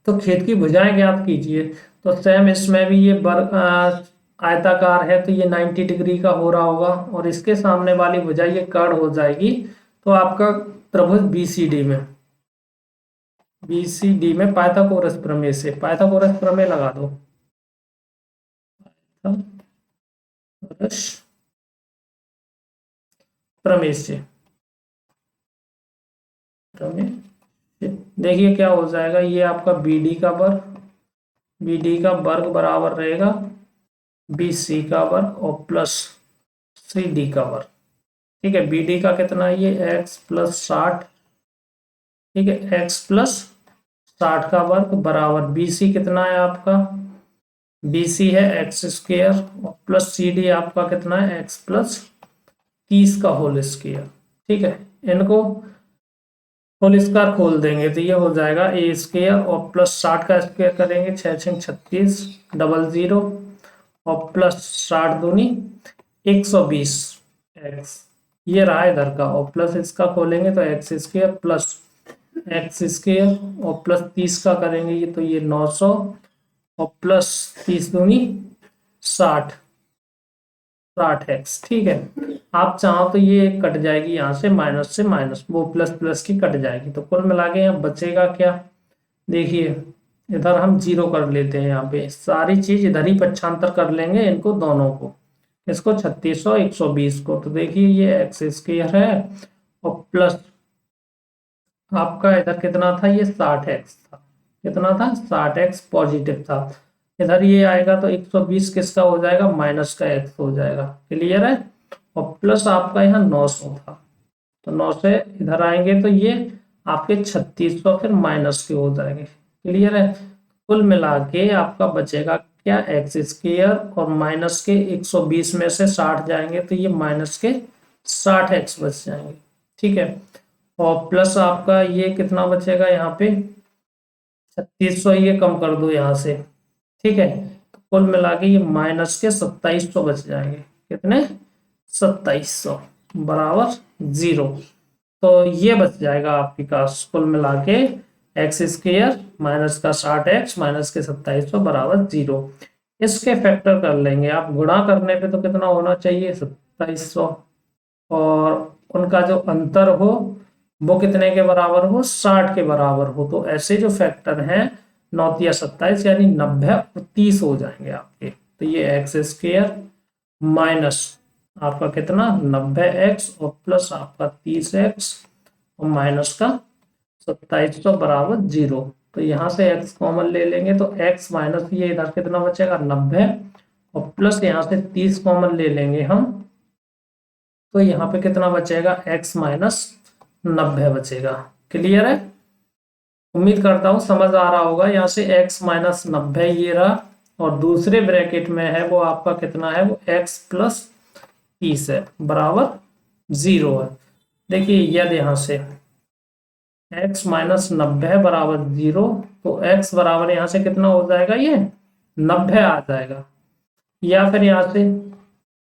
तो खेत की भुजाएं ज्ञात कीजिए, तो सेम इसमें भी ये वर्ग आयताकार है तो ये 90 डिग्री का हो रहा होगा, और इसके सामने वाली भुजा ये कर्ण हो जाएगी, तो आपका त्रिभुज बीसीडी में पाइथागोरस प्रमेय से, पाइथागोरस प्रमेय लगा दो, पाइथागोरस प्रमेय से, प्रमेय, देखिए क्या हो जाएगा, ये आपका BD का वर्ग बराबर रहेगा BC का वर्ग और प्लस CD का वर्ग, ठीक है। BD का कितना है, ये x प्लस 60, ठीक है, x प्लस 60 का वर्ग बराबर BC कितना है आपका, BC है x स्क्वायर और प्लस CD आपका कितना है, x प्लस 30 का होल स्क्वायर, ठीक है। इनको होल स्क्वायर खोल देंगे तो ये हो जाएगा ए स्क्वायर और प्लस 60 का स्क्वायर करेंगे, 6 6 36 00 और प्लस 60 दूनी 120 एक्स, ये रहा इधर का, और प्लस इसका खोलेंगे तो x square plus x square और प्लस 30 का करेंगे ये, तो ये 900 और प्लस 30 दूनी 60 एक्स, ठीक है। आप चाहो तो ये कट जाएगी यहाँ से माइनस वो प्लस प्लस की कट जाएगी, तो कुल मिला के यहाँ बचेगा क्या, देखिए इधर हम 0 कर लेते हैं, यहाँ पे सारी चीज इधर ही पक्षांतर कर लेंगे इनको दोनों को, इसको 3600 120 को, तो देखिए ये एक्स स्क्वायर है और प्लस आपका इधर कितना था, ये 60 एक्स था, कितना था 60 एक्स पॉजिटिव था, इधर ये आएगा तो 120 किसका हो जाएगा, माइनस का एक्स हो जाएगा। क्लियर है? और प्लस आपका यहाँ 900 था, तो 9 से इधर आएंगे तो ये आपके 3600 फिर माइनस के हो जाएंगे। क्लियर है? कुल मिला के आपका बचेगा क्या, एक्स स्क्वायर और माइनस के 120 में से 60 जाएंगे तो ये माइनस के 60 एक्स बच जाएंगे, ठीक है। और प्लस आपका ये कितना बचेगा यहाँ पे 3600, ये कम कर दो यहाँ से, ठीक है, तो कुल मिला के ये माइनस के 2700 बच जाएंगे, कितने 2700 बराबर 0। तो ये बच जाएगा आपके पास कुल मिला के एक्स स्क्र माइनस का 60x माइनस के 2700 बराबर 0। इसके फैक्टर कर लेंगे आप, गुणा करने पे तो कितना होना चाहिए 2700, और उनका जो अंतर हो वो कितने के बराबर हो 60 के बराबर हो। तो ऐसे जो फैक्टर हैं 9 या 27 यानी 90 और 30 हो जाएंगे आपके। तो ये एक्स स्क्र माइनस आपका कितना 90x और प्लस आपका 30x और माइनस का 2700 बराबर 0। तो यहाँ से x कॉमन ले लेंगे तो x माइनस ये इधर कितना बचेगा 90 और प्लस यहाँ से 30 कॉमन ले लेंगे हम, तो यहाँ पे कितना बचेगा x माइनस 90 बचेगा। क्लियर है? उम्मीद करता हूँ समझ आ रहा होगा। यहाँ से x माइनस 90 ये रहा, और दूसरे ब्रैकेट में है वो आपका कितना है, वो x प्लस 30 है बराबर 0 है। देखिए यदि यहाँ से x माइनस 90 बराबर 0, तो x बराबर यहाँ से कितना हो जाएगा, ये 90 आ जाएगा। या फिर यहाँ से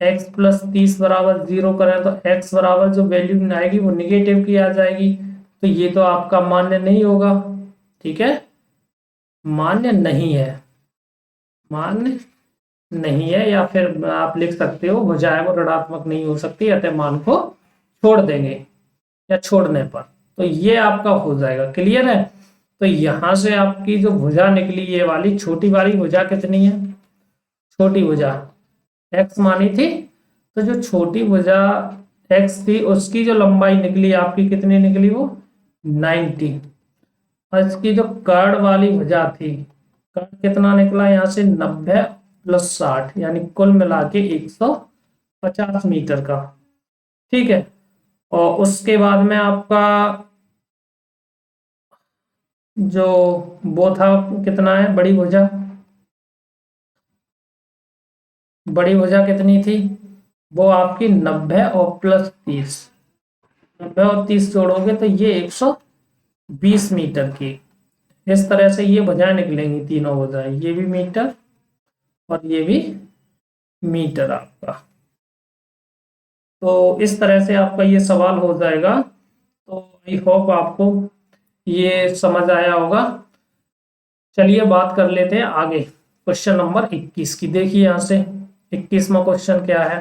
x प्लस 30 बराबर 0 करें तो x बराबर जो वैल्यू आएगी वो निगेटिव की आ जाएगी। तो ये तो आपका मान्य नहीं होगा, ठीक है, मान्य नहीं है, मान्य नहीं है। या फिर आप लिख सकते हो भुजाएं वो ऋणात्मक नहीं हो सकती, अतः मान को छोड़ देंगे या छोड़ने पर, तो ये आपका हो जाएगा। क्लियर है? तो यहां से आपकी जो भुजा निकली ये वाली छोटी वाली भुजा कितनी है, छोटी भुजा x मानी थी, तो जो छोटी भुजा x थी उसकी जो लंबाई निकली आपकी कितनी निकली, वो 90। और इसकी जो कर्ण वाली भुजा थी, कर्ण कितना निकला यहाँ से 90 प्लस 60 यानी कुल मिला के 150 मीटर का। ठीक है, और उसके बाद में आपका जो वो था कितना है, बड़ी भुजा, बड़ी भुजा कितनी थी, वो आपकी 90 और प्लस 30, 90 और 30 जोड़ोगे तो ये 120 मीटर की। इस तरह से ये भुजाएं निकलेंगी, तीनों भुजाएं, ये भी मीटर और ये भी मीटर आपका। तो इस तरह से आपका ये सवाल हो जाएगा। तो आई होप आपको ये समझ आया होगा। चलिए बात कर लेते हैं आगे क्वेश्चन नंबर 21 की। देखिए यहाँ से 21वां क्वेश्चन क्या है।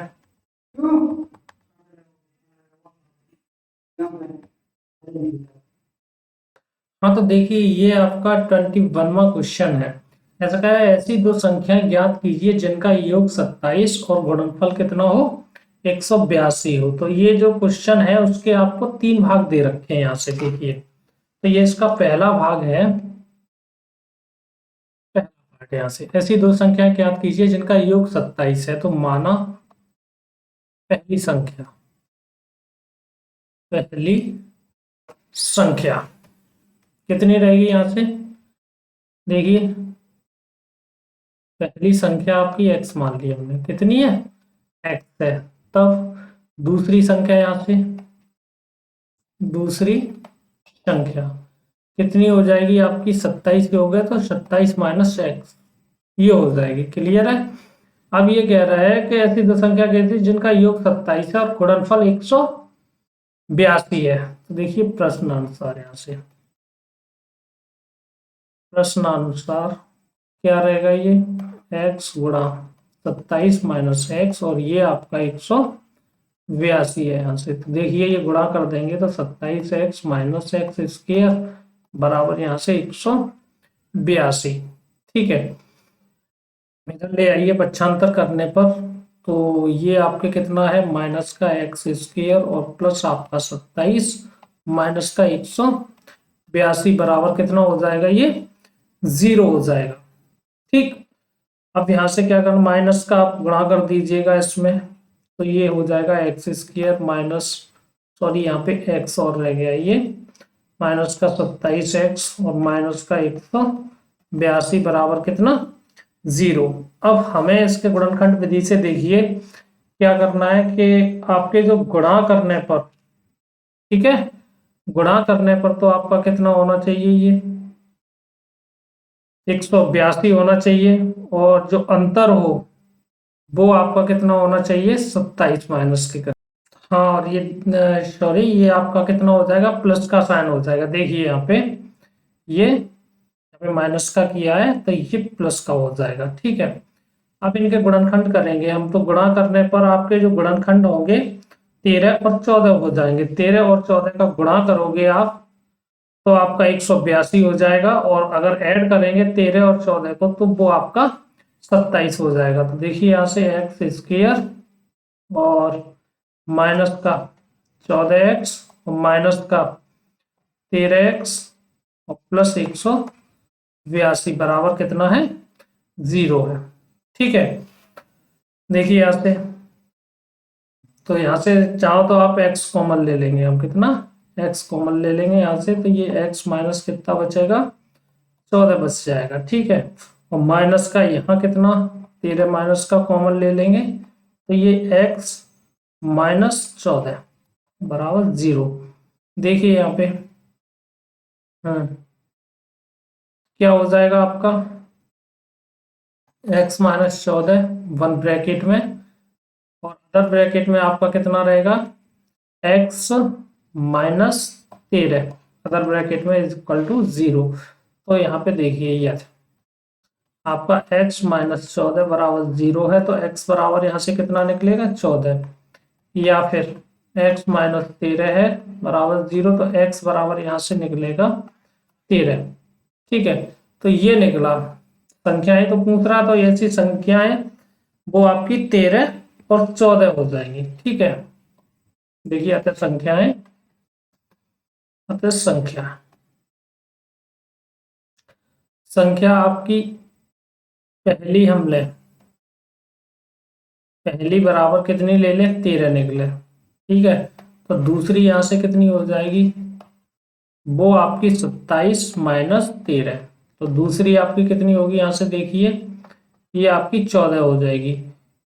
हाँ तो देखिए ये आपका 21वां क्वेश्चन है। ऐसा कहा है, ऐसी दो संख्याएं ज्ञात कीजिए जिनका योग 27 और गुणनफल कितना हो 182 हो। तो ये जो क्वेश्चन है उसके आपको 3 भाग दे रखे हैं यहाँ से। देखिए तो ये इसका पहला भाग है, पहला पार्ट यहाँ से, ऐसी दो संख्याएं ज्ञात कीजिए जिनका योग 27 है। तो माना पहली संख्या, पहली संख्या कितनी रहेगी यहाँ से, देखिए पहली संख्या आपकी x मान ली हमने, कितनी है x है। तब दूसरी संख्या यहाँ से, दूसरी संख्या कितनी हो जाएगी आपकी, 27 के हो गए तो 27 माइनस x ये हो जाएगी। क्लियर है? अब ये कह रहा है कि ऐसी दो संख्या कहती है जिनका योग 27 है और गुणनफल 182 है। तो देखिए प्रश्नानुसार यहाँ से, प्रश्नानुसार क्या रहेगा, ये x गुणा 27 माइनस x और ये आपका 182 है यहाँ से। तो देखिए ये गुणा कर देंगे तो 27x माइनस एक्स स्क्वायर बराबर यहाँ से 182। ठीक है, इधर ले आइए पक्षांतर करने पर, तो ये आपके कितना है माइनस का एक्स स्क्वायर और प्लस आपका 27 माइनस का 182 बराबर कितना हो जाएगा, ये 0 हो जाएगा। ठीक, अब यहाँ से क्या करना, माइनस का आप गुणा कर दीजिएगा इसमें, तो ये हो जाएगा एक्स स्क्वायर माइनस, सॉरी यहाँ पे एक्स और रह गया, ये माइनस का 27x और माइनस का 182 बराबर कितना 0। अब हमें इसके गुणनखंड विधि से देखिए क्या करना है कि आपके जो गुणा करने पर, ठीक है, गुणा करने पर तो आपका कितना होना चाहिए, ये 182 होना चाहिए, और जो अंतर हो वो आपका कितना होना चाहिए 27 माइनस के कर। हाँ, और ये सॉरी, ये आपका कितना हो जाएगा, प्लस का साइन हो जाएगा। देखिए यहाँ पे ये माइनस का किया है तो ये प्लस का हो जाएगा। ठीक है, अब इनके गुणनखंड करेंगे हम, तो गुणा करने पर आपके जो गुणनखंड होंगे 13 और 14 हो जाएंगे। 13 और 14 का गुणा करोगे आप तो आपका 182 हो जाएगा, और अगर ऐड करेंगे 13 और 14 को तो वो आपका 27 हो जाएगा। तो देखिए यहाँ से एक्स स्क्वायर और माइनस का 14x और माइनस का 13x और प्लस 182 बराबर कितना है, 0 है। ठीक है, देखिए यहाँ से, तो यहाँ से चाहो तो आप x कॉमन ले लेंगे, हम कितना x कॉमन ले लेंगे यहाँ से, तो ये x माइनस कितना बचेगा, 14 बच जाएगा। ठीक है, और माइनस का यहाँ कितना, 13 माइनस का कॉमन ले लेंगे तो ये x माइनस 14 बराबर 0। देखिए यहाँ पे क्या हो जाएगा आपका, x माइनस 14 वन ब्रैकेट में, और अदर ब्रैकेट में आपका कितना रहेगा, x माइनस 13 अदर ब्रैकेट में इज इक्वल टू 0। तो यहाँ पे देखिए यह आपका x माइनस 14 बराबर 0 है, तो x बराबर यहाँ से कितना निकलेगा, 14, या फिर x माइनस 13 है बराबर 0, तो x बराबर यहाँ से निकलेगा 13। ठीक है, तो ये निकला संख्याएं, तो पूछ रहा तो ऐसी संख्याएं वो आपकी 13 और 14 हो जाएंगी। ठीक है, देखिए अतः संख्याएं, अतः संख्या आपकी पहली हम ले, पहली बराबर कितनी ले लें, 13 निकले। ठीक है, तो दूसरी यहां से कितनी हो जाएगी, वो आपकी 27 माइनस 13, तो दूसरी आपकी कितनी होगी, यहां से देखिए ये आपकी 14 हो जाएगी,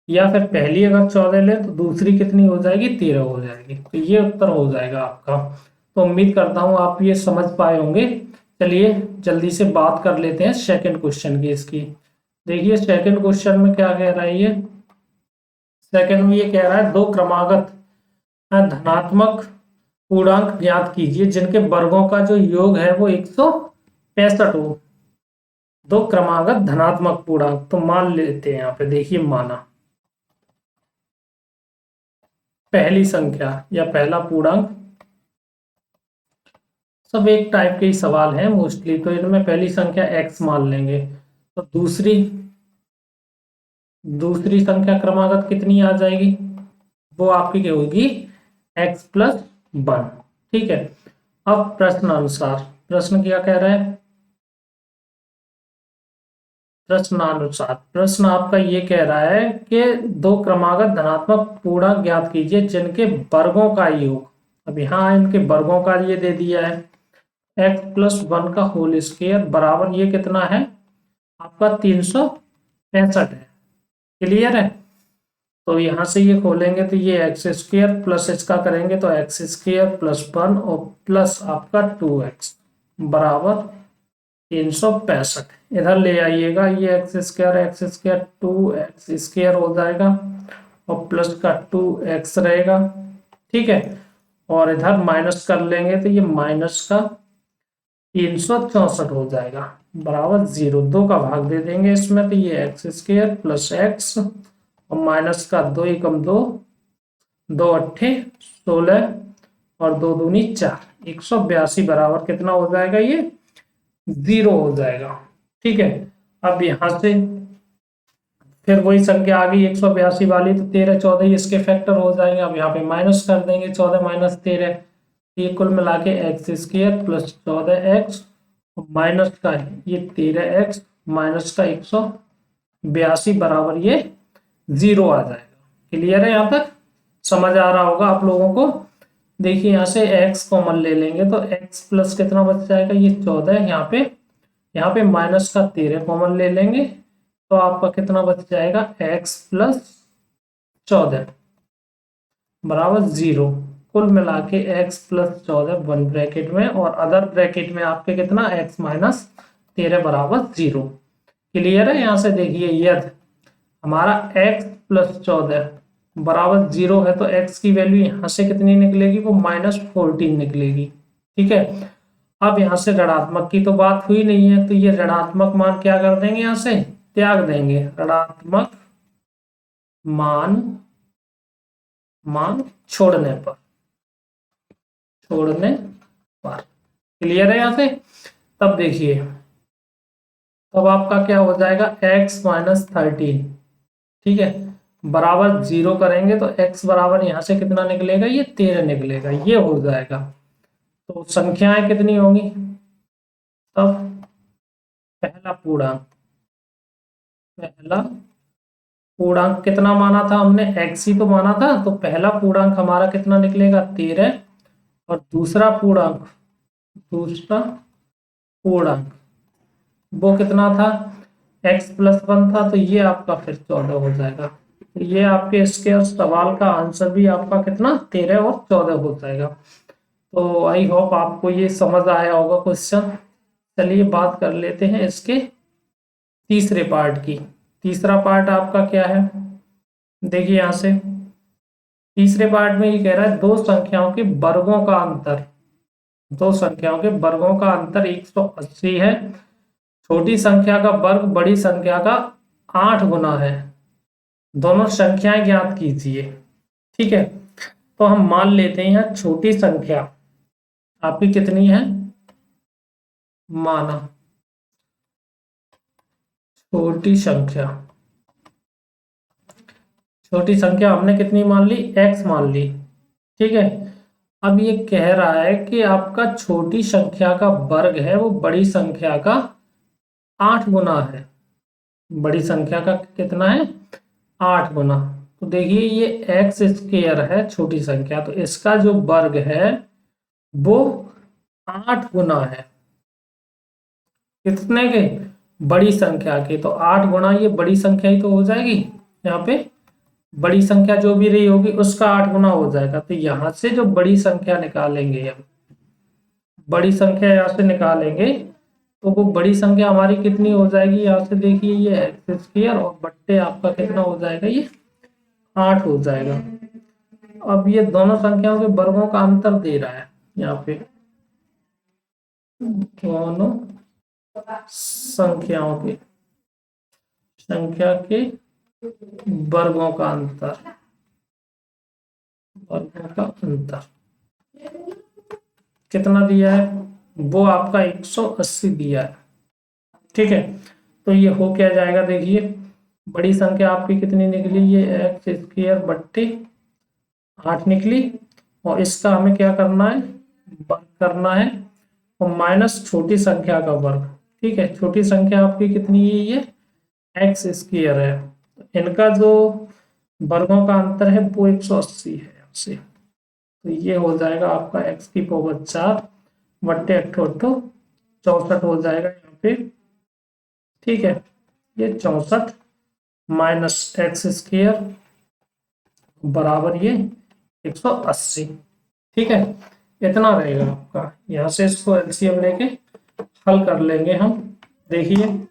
या फिर पहली अगर 14 ले तो दूसरी कितनी हो जाएगी, 13 हो जाएगी। तो ये उत्तर हो जाएगा आपका। तो उम्मीद करता हूं आप ये समझ पाए होंगे। चलिए जल्दी से बात कर लेते हैं सेकंड क्वेश्चन की इसकी। देखिए सेकंड क्वेश्चन में क्या कह रहा है, ये सेकंड में ये कह रहा है दो क्रमागत धनात्मक पूर्णांक ज्ञात कीजिए जिनके वर्गों का जो योग है वो 165 हो। दो क्रमागत धनात्मक पूर्णांक, तो मान लेते हैं यहाँ पे, देखिए माना पहली संख्या या पहला पूर्णांक, सब एक टाइप के ही सवाल हैं मोस्टली, तो इनमें पहली संख्या x मान लेंगे, तो दूसरी संख्या क्रमागत कितनी आ जाएगी, वो आपकी क्या होगी, x प्लस 1। ठीक है, अब प्रश्न अनुसार, प्रश्न क्या कह रहा है, प्रश्नानुसार प्रश्न आपका ये कह रहा है कि दो क्रमागत धनात्मक पूर्णांक ज्ञात कीजिए जिनके वर्गों का योग, अब यहाँ इनके वर्गों का ये दे दिया है x प्लस 1 का होल स्क्वायर बराबर ये कितना है आपका 365 है। क्लियर है, तो यहां से ये खोलेंगे तो ये एक्स स्क्वायर प्लस इसका करेंगे तो एक्स स्क्वायर प्लस 1 और प्लस आपका 2x बराबर 365। इधर ले आइएगा, ये एक्स स्क्वायर 2x स्क्वायर हो जाएगा और प्लस का 2x रहेगा। ठीक है, और इधर माइनस कर लेंगे तो ये माइनस का 364 हो जाएगा बराबर 0। 2 का भाग दे देंगे इसमें, तो ये एक्स स्क्वायर प्लस एक्स और माइनस का 2 एकम 2, 2 अट्ठे 16 और 2 दूनी 4, 182 बराबर कितना हो जाएगा, ये 0 हो जाएगा। ठीक है, अब यहां से फिर वही संख्या आ गई 182 वाली, तो 13 14 इसके फैक्टर हो जाएंगे। अब यहाँ पे माइनस कर देंगे 14 माइनस 13, ये कुल मिला के x square plus 14x minus का ये 13x माइनस का 182 बराबर ये 0 आ जाएगा। क्लियर है, यहाँ तक समझ आ रहा होगा आप लोगों को। देखिए यहाँ से x कॉमन ले लेंगे तो x प्लस कितना बच जाएगा, ये 14, यहाँ पे माइनस का 13 कॉमन ले लेंगे तो आपका कितना बच जाएगा, x प्लस 14 बराबर 0। कुल मिला के x प्लस 14 वन ब्रैकेट में, और अदर ब्रैकेट में आपके कितना, x माइनस 13 बराबर 0। क्लियर है, यहाँ से देखिए यदि हमारा x प्लस 14 बराबर 0 है तो x की वैल्यू यहां से कितनी निकलेगी, वो -14 निकलेगी। ठीक है, अब यहां से ऋणात्मक की तो बात हुई नहीं है, तो ये ऋणात्मक मान क्या कर देंगे, यहां से त्याग देंगे। ऋणात्मक मान मान छोड़ने पर क्लियर है यहां से। तब देखिए, तब आपका क्या हो जाएगा, x-13। ठीक है, बराबर 0 करेंगे तो x बराबर यहां से कितना निकलेगा, ये 13 निकलेगा, ये हो जाएगा। तो संख्याएं कितनी होंगी, तब पहला पूर्णांक कितना माना था हमने, x ही तो माना था, तो पहला पूर्णांक हमारा कितना निकलेगा, 13। और दूसरा पूर्णांक वो कितना था, x+1 था, तो ये आपका फिर 14 हो जाएगा। तो ये आपके इसके सवाल का आंसर भी आपका कितना, 13 और 14 हो जाएगा। तो आई होप आपको ये समझ आया होगा क्वेश्चन। चलिए बात कर लेते हैं इसके तीसरे पार्ट की। तीसरा पार्ट आपका क्या है, देखिए यहां से तीसरे पार्ट में ये कह रहा है दो संख्याओं के वर्गों का अंतर 180 है। छोटी संख्या का वर्ग बड़ी संख्या का 8 गुना है। दोनों संख्याएं ज्ञात कीजिए। ठीक है, तो हम मान लेते हैं यहाँ छोटी संख्या आपकी कितनी है, माना छोटी संख्या छोटी संख्या हमने कितनी मान ली, x मान ली। ठीक है, अब ये कह रहा है कि आपका छोटी संख्या का वर्ग है वो बड़ी संख्या का 8 गुना है। बड़ी संख्या का कितना है, 8 गुना। तो देखिए ये एक्स स्क्वायर है छोटी संख्या, तो इसका जो वर्ग है वो 8 गुना है कितने के, बड़ी संख्या के। तो 8 गुना ये बड़ी संख्या ही तो हो जाएगी, यहाँ पे बड़ी संख्या जो भी रही होगी उसका 8 गुना हो जाएगा। तो यहां से जो बड़ी संख्या निकालेंगे हम, बड़ी संख्या यहाँ से निकालेंगे तो वो बड़ी संख्या हमारी कितनी हो जाएगी, यहाँ से देखिए ये एक्स स्क्वायर और बट्टे आपका कितना हो जाएगा, ये 8 हो जाएगा। अब ये दोनों संख्याओं के वर्गों का अंतर दे रहा है यहाँ पे, दोनों संख्याओं के संख्या के वर्गों का अंतर, कितना दिया है, वो आपका 180 दिया है। ठीक है, तो ये हो क्या जाएगा, देखिए बड़ी संख्या आपकी कितनी निकली, ये एक्स स्क्वायर बट्टे 8 निकली। और इसका हमें क्या करना है, वर्ग करना है, और माइनस छोटी संख्या का वर्ग। ठीक है, छोटी संख्या आपकी कितनी है, ये एक्स स्क्वायर है। इनका जो वर्गों का अंतर है वो 180 है यहाँ से। तो ये हो जाएगा आपका एक्स की पावर 4 बट्टे 8 64 हो जाएगा यहाँ पे। ठीक है, ये 64 माइनस एक्स स्क्वायर बराबर ये 180। ठीक है, इतना रहेगा आपका। यहाँ से इसको एलसीएम लेके हल कर लेंगे हम। देखिए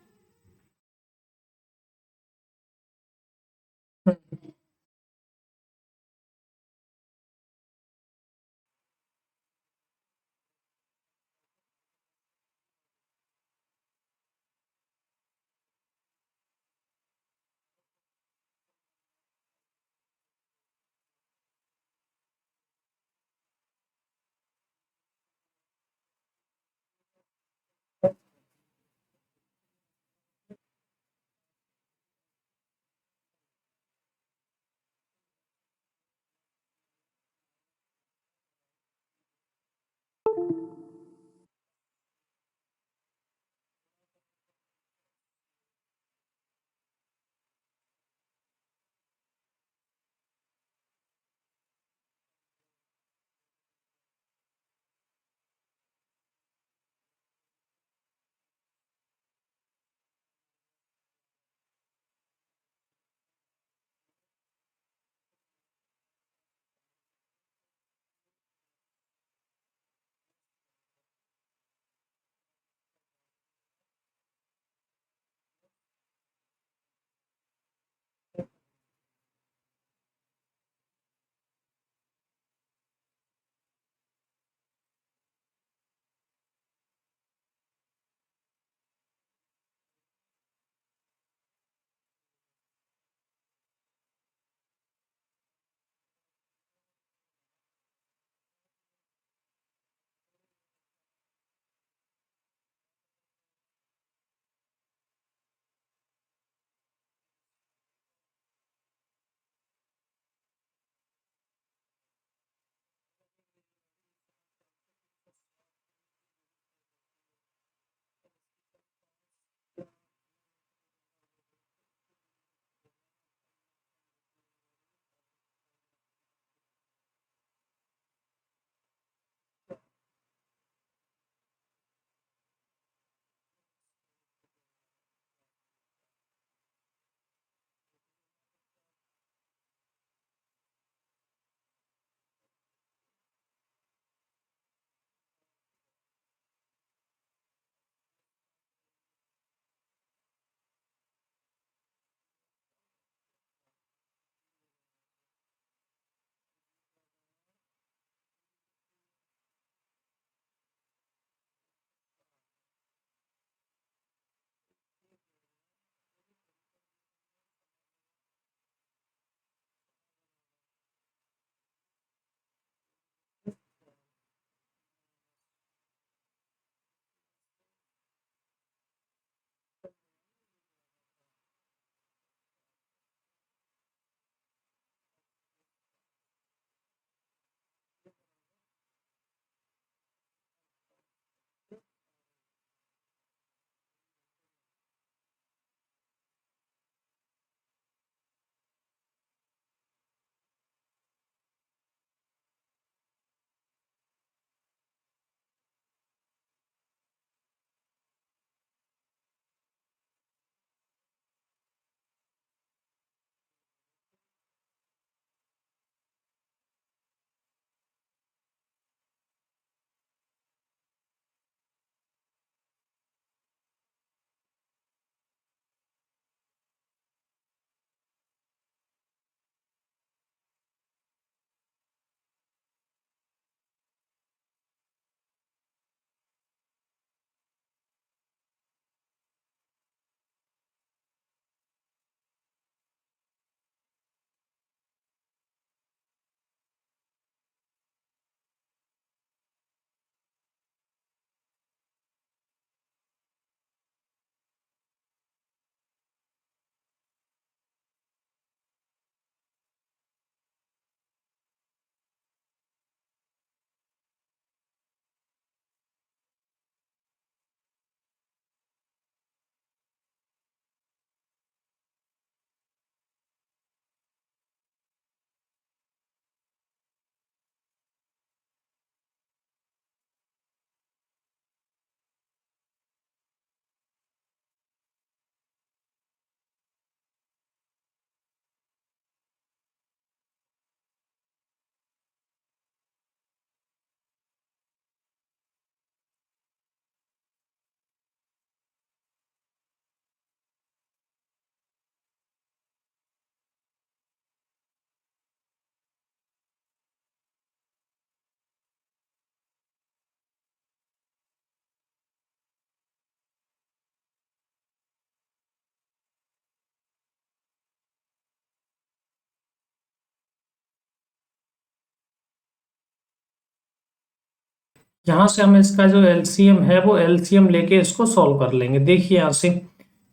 यहाँ से हम इसका जो एलसीएम है वो एलसीएम लेके इसको सॉल्व कर लेंगे। देखिए यहाँ से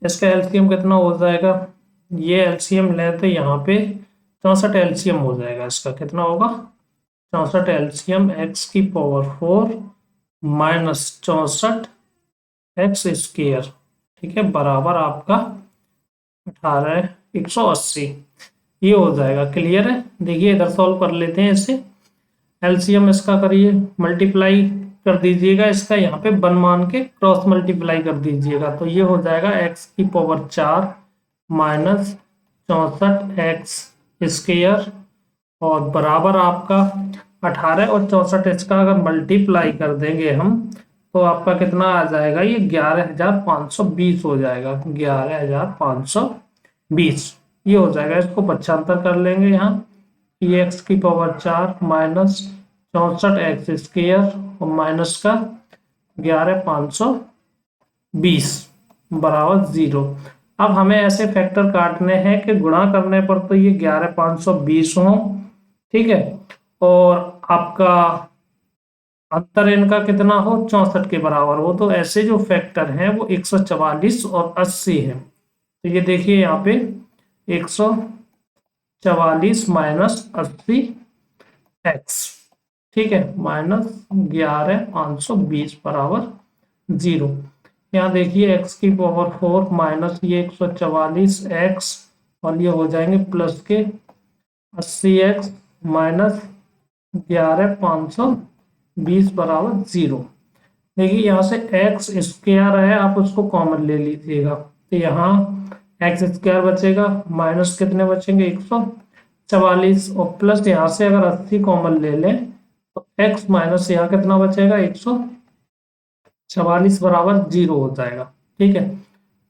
इसका एलसीएम कितना हो जाएगा, ये एलसीएम ले तो यहाँ पे 64 एलसीएम हो जाएगा। इसका कितना होगा, 64 एलसीएम एक्स की पावर 4 माइनस 64 एक्स स्क्वायर, ठीक है, बराबर आपका 18 180, ये हो जाएगा। क्लियर है। देखिए इधर सॉल्व कर लेते हैं इसे। एलसीएम इसका करिए, मल्टीप्लाई कर दीजिएगा इसका यहाँ पे 1 मान के क्रॉस मल्टीप्लाई कर दीजिएगा, तो ये हो जाएगा एक्स की पावर 4 माइनस 64 एक्स स्क्वायर और बराबर आपका 18 और 64 इसका अगर मल्टीप्लाई कर देंगे हम तो आपका कितना आ जाएगा, ये 11,520 हो जाएगा। 11,520 ये हो जाएगा। इसको पक्षांतर कर लेंगे यहाँ, ये एक्स की पावर 4 माइनस 64 एक्स स्क्वायर और माइनस का 11,520 बराबर 0। अब हमें ऐसे फैक्टर काटने हैं कि गुणा करने पर तो ये 11,520 हो, ठीक है, और आपका अंतर इनका कितना हो, 64 के बराबर हो। तो ऐसे जो फैक्टर हैं वो 144 और 80 है। तो ये देखिए यहाँ पे 144 माइनस 80 एक्स, ठीक है, माइनस 11,520 बराबर 0। यहाँ देखिए एक्स की पावर 4 माइनस ये 144 एक्स और ये हो जाएंगे प्लस के 80 एक्स माइनस 11,520 बराबर 0। देखिए यहाँ से एक्स स्क्वायर है, आप उसको कॉमन ले लीजिएगा, तो यहाँ एक्स स्क्वायर बचेगा माइनस कितने बचेंगे 144 और प्लस यहाँ से अगर 80 कॉमन ले लें तो x माइनस यहाँ कितना बचेगा 144 बराबर 0 हो जाएगा, ठीक है।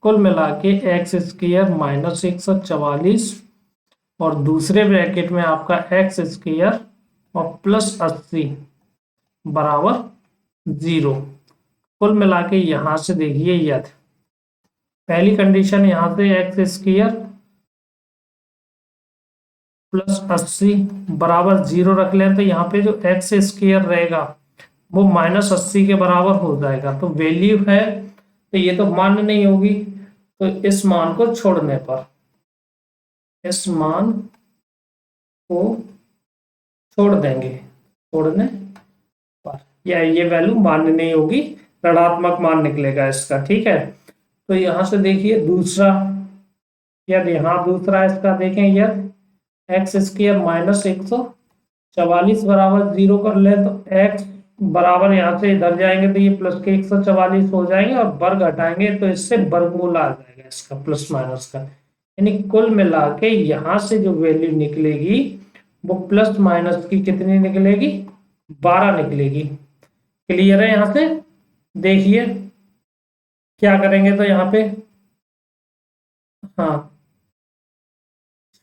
कुल मिला के एक्स स्क्वायर माइनस 144 और दूसरे ब्रैकेट में आपका एक्स स्क्वायर और प्लस 80 बराबर 0। कुल मिला के यहाँ से देखिए यदि पहली कंडीशन यहाँ से एक्स स्क्वायर प्लस 80 बराबर 0 रख लें तो यहाँ पे जो एक्स स्क्वायर रहेगा वो माइनस 80 के बराबर हो जाएगा। तो वैल्यू है तो ये तो मान्य नहीं होगी, तो इस मान को छोड़ने पर, इस मान को छोड़ देंगे, छोड़ने पर या ये वैल्यू मान्य नहीं होगी, ऋणात्मक मान निकलेगा इसका, ठीक है। तो यहां से देखिए दूसरा, यदि यहाँ दूसरा इसका देखें, यदि एक्स स्क्वायर माइनस 144 बराबर 0 कर ले तो एक्स बराबर यहाँ से इधर जाएंगे तो ये प्लस के 144 हो जाएंगे और वर्ग हटाएंगे तो इससे वर्गमूल आ जाएगा इसका प्लस माइनस का, यानी कुल मिला के यहाँ से जो वैल्यू निकलेगी वो प्लस माइनस की कितनी निकलेगी, 12 निकलेगी। क्लियर है। यहाँ से देखिए क्या करेंगे तो यहाँ पे, हाँ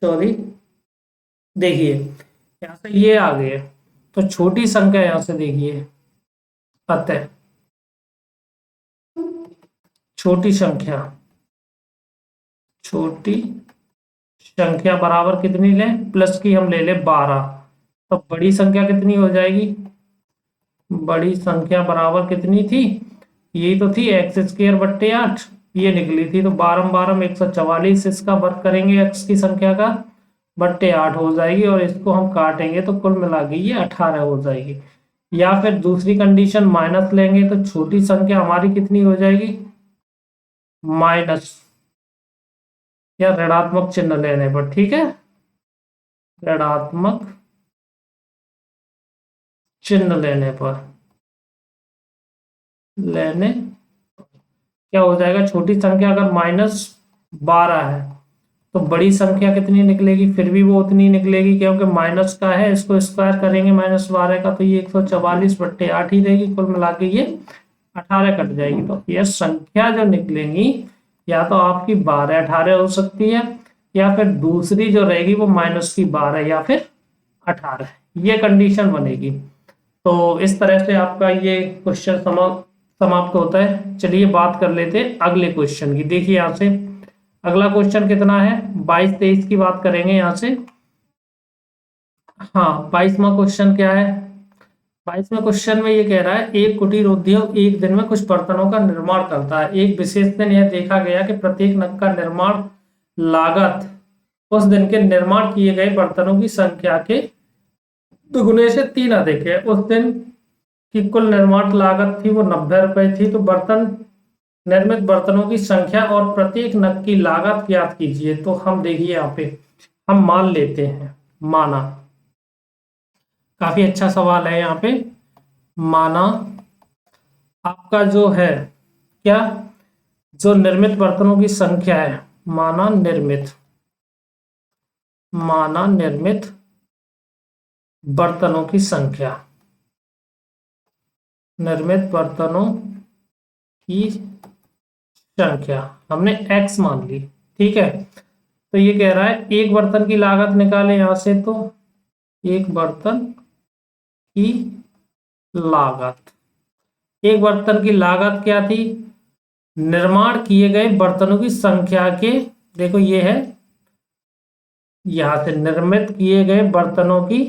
सॉरी, देखिए यहाँ से ये आ गए तो छोटी संख्या यहाँ से देखिए, अतः छोटी संख्या बराबर कितनी लें, प्लस की हम ले लें 12, तो बड़ी संख्या कितनी हो जाएगी, बड़ी संख्या बराबर कितनी थी, यही तो थी एक्स स्क्वायर बट्टे 8, ये निकली थी। तो 12 12 144 इसका वर्ग करेंगे एक्स की संख्या का बट्टे 8 हो जाएगी और इसको हम काटेंगे तो कुल मिला के ये 18 हो जाएगी। या फिर दूसरी कंडीशन माइनस लेंगे तो छोटी संख्या हमारी कितनी हो जाएगी, माइनस या ऋणात्मक चिन्ह लेने पर, ठीक है, ऋणात्मक चिन्ह लेने पर क्या हो जाएगा, छोटी संख्या अगर -12 है तो बड़ी संख्या कितनी निकलेगी, फिर भी वो उतनी निकलेगी क्योंकि माइनस का है, इसको स्क्वायर करेंगे -12 का तो ये 144 बट्टे 8 ही रहेगी। कुल मिला के ये 18 कट जाएगी। तो ये संख्या जो निकलेंगी या तो आपकी 12 18 हो सकती है या फिर दूसरी जो रहेगी वो माइनस की 12 या फिर 18, ये कंडीशन बनेगी। तो इस तरह से आपका ये क्वेश्चन समाप्त होता है। चलिए बात कर लेते हैं अगले क्वेश्चन की। देखिए यहाँ से अगला क्वेश्चन कितना है, 22 23 की बात करेंगे यहाँ से। हाँ 22वां क्वेश्चन क्या है, 22वें क्वेश्चन में ये कह रहा है एक कुटीर उद्योग एक दिन में कुछ बर्तनों का निर्माण करता है। एक विशेष दिन यह देखा गया कि प्रत्येक नग का निर्माण लागत उस दिन के निर्माण किए गए बर्तनों की संख्या के दुगुने से 3 अधिक है। उस दिन की कुल निर्माण लागत थी वो 90 रुपए थी। तो निर्मित बर्तनों की संख्या और प्रत्येक नग की लागत ज्ञात कीजिए। तो हम देखिए यहाँ पे हम मान लेते हैं, माना, काफी अच्छा सवाल है यहाँ पे। माना आपका जो है क्या, जो निर्मित बर्तनों की संख्या है, माना निर्मित बर्तनों की संख्या, निर्मित बर्तनों की संख्या हमने x मान ली। ठीक है, तो ये कह रहा है एक बर्तन की लागत निकाले यहां से। तो एक बर्तन की लागत, एक बर्तन की लागत क्या थी, निर्माण किए गए बर्तनों की संख्या के, देखो ये है यहां से निर्मित किए गए बर्तनों की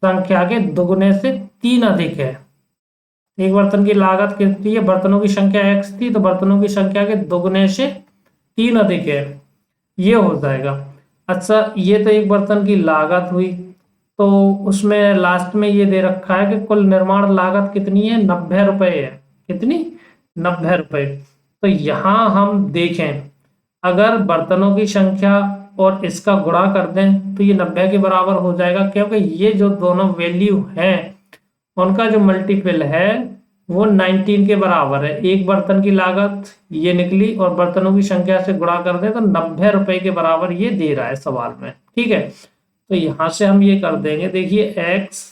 संख्या के दुगुने से 3 अधिक है। एक बर्तन की लागत कितनी है, बर्तनों की संख्या x थी, तो बर्तनों की संख्या के दुगुने से 3 अधिक है, ये हो जाएगा। अच्छा, ये तो एक बर्तन की लागत हुई, तो उसमें लास्ट में ये दे रखा है कि कुल निर्माण लागत कितनी है, 90 रुपए है। कितनी, 90 रुपए। तो यहां हम देखें, अगर बर्तनों की संख्या और इसका गुणा कर दें तो ये 90 के बराबर हो जाएगा, क्योंकि ये जो दोनों वैल्यू हैं उनका जो मल्टीपल है वो 19 के बराबर है। एक बर्तन की लागत ये निकली और बर्तनों की संख्या से गुणा कर दें तो 90 रुपए के बराबर ये दे रहा है सवाल में। ठीक है, तो यहां से हम ये कर देंगे, देखिए x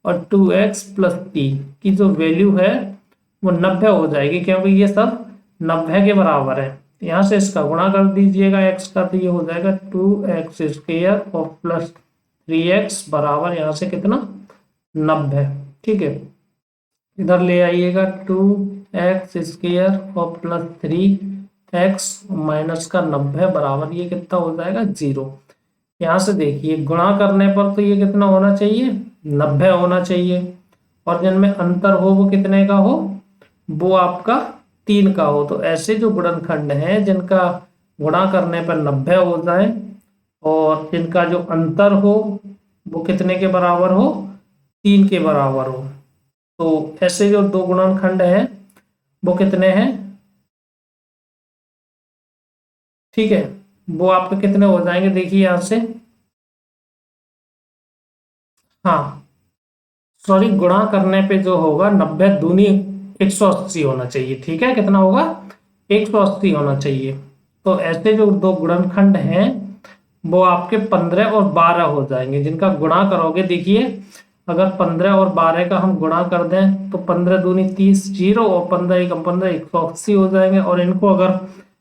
और 2x प्लस 3 की जो वैल्यू है वो 90 हो जाएगी, क्योंकि ये सब 90 के बराबर है। यहां से इसका गुणा कर दीजिएगा x का, तो ये हो जाएगा 2x स्क्वायर और प्लस 3x बराबर यहाँ से कितना, 90। ठीक है, इधर ले आइएगा 2x स्क्वायर और प्लस 3x माइनस का 90 बराबर ये कितना हो जाएगा, 0। यहाँ से देखिए गुणा करने पर तो ये कितना होना चाहिए, 90 होना चाहिए, और जिनमें अंतर हो वो कितने का हो, वो आपका 3 का हो। तो ऐसे जो गुणनखंड हैं जिनका गुणा करने पर 90 हो जाए और इनका जो अंतर हो वो कितने के बराबर हो, 3 के बराबर हो, तो ऐसे जो दो गुणनखंड हैं वो कितने हैं, ठीक है, वो आपके कितने हो जाएंगे, देखिए यहां से, हाँ सॉरी, गुणा करने पे जो होगा 90 दूनी 180 होना चाहिए। ठीक है, कितना होगा, 180 होना चाहिए। तो ऐसे जो दो गुणनखंड हैं वो आपके 15 और 12 हो जाएंगे, जिनका गुणा करोगे, देखिए अगर 15 और 12 का हम गुणा कर दें तो 15 दूनी 30, 0 और 15 एक 15, 180 हो जाएंगे। और इनको अगर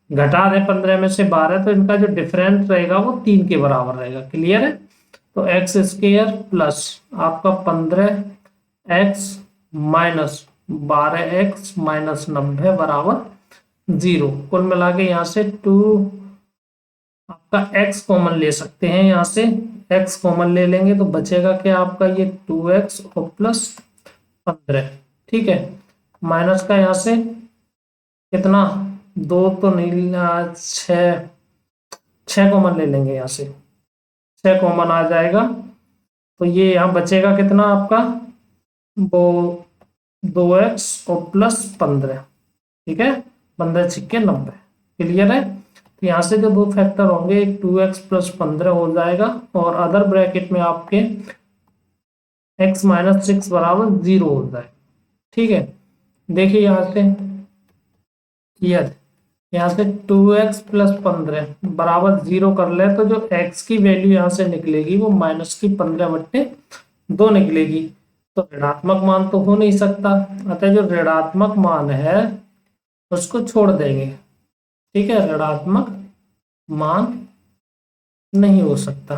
घटा दें 15 में से 12, तो इनका जो डिफरेंस रहेगा वो 3 के बराबर रहेगा। क्लियर है, तो एक्स स्क्वायर प्लस आपका 15x माइनस 12x माइनस 90 बराबर 0। कुल मिला के यहाँ से 2 आपका x कॉमन ले सकते हैं, यहाँ से x कॉमन ले लेंगे तो बचेगा क्या आपका, ये 2x और प्लस 15। ठीक है, माइनस का यहाँ से कितना, 2 तो नहीं लेना, 6 कॉमन ले लेंगे, यहाँ से 6 कॉमन आ जाएगा। तो ये यहाँ बचेगा कितना आपका, वो 2x और प्लस 15। ठीक है, 15 छिक्के 90। क्लियर है, तो यहाँ से जो दो फैक्टर होंगे, एक 2x प्लस 15 हो जाएगा और अदर ब्रैकेट में आपके x माइनस 6 बराबर 0 हो जाएगा। ठीक है, देखिए यहाँ से क्लियर, यहाँ से 2x प्लस 15 बराबर 0 कर ले तो जो x की वैल्यू यहाँ से निकलेगी वो माइनस की 15/2 निकलेगी। तो ऋणात्मक मान तो हो नहीं सकता, अतः जो ऋणात्मक मान है उसको छोड़ देंगे। ठीक है, ऋणात्मक मान नहीं हो सकता,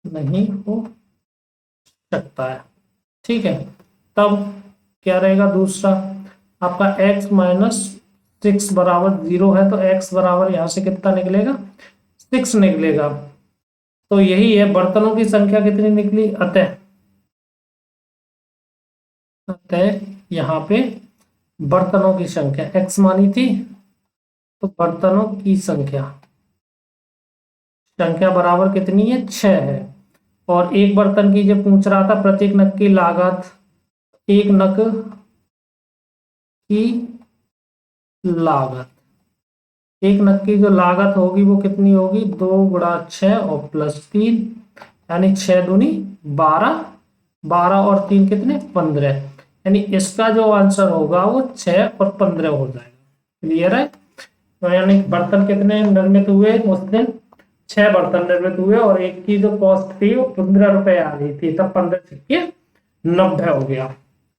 नहीं हो सकता है। ठीक है, तब क्या रहेगा, दूसरा आपका x माइनस 6 बराबर 0 है, तो x बराबर यहां से कितना निकलेगा, 6 निकलेगा। तो यही है, बर्तनों की संख्या कितनी निकली, अतः है यहाँ पे बर्तनों की संख्या x मानी थी, तो बर्तनों की संख्या बराबर कितनी है, 6 है। और एक बर्तन की जो पूछ रहा था प्रत्येक नग की लागत, एक नग की लागत, एक नग की जो लागत होगी वो कितनी होगी, 2 × 6 और +3, यानी 6 दूनी 12, 12 और 3 कितने, 15, यानी इसका जो आंसर होगा वो 6 और 15 हो जाएगा। क्लियर है। तो यानी बर्तन कितने निर्मित हुए उस दिन, 6 बर्तन निर्मित हुए और एक की जो कॉस्ट थी वो 15 रुपए आ रही थी, तब 15 छक्के 90 हो गया।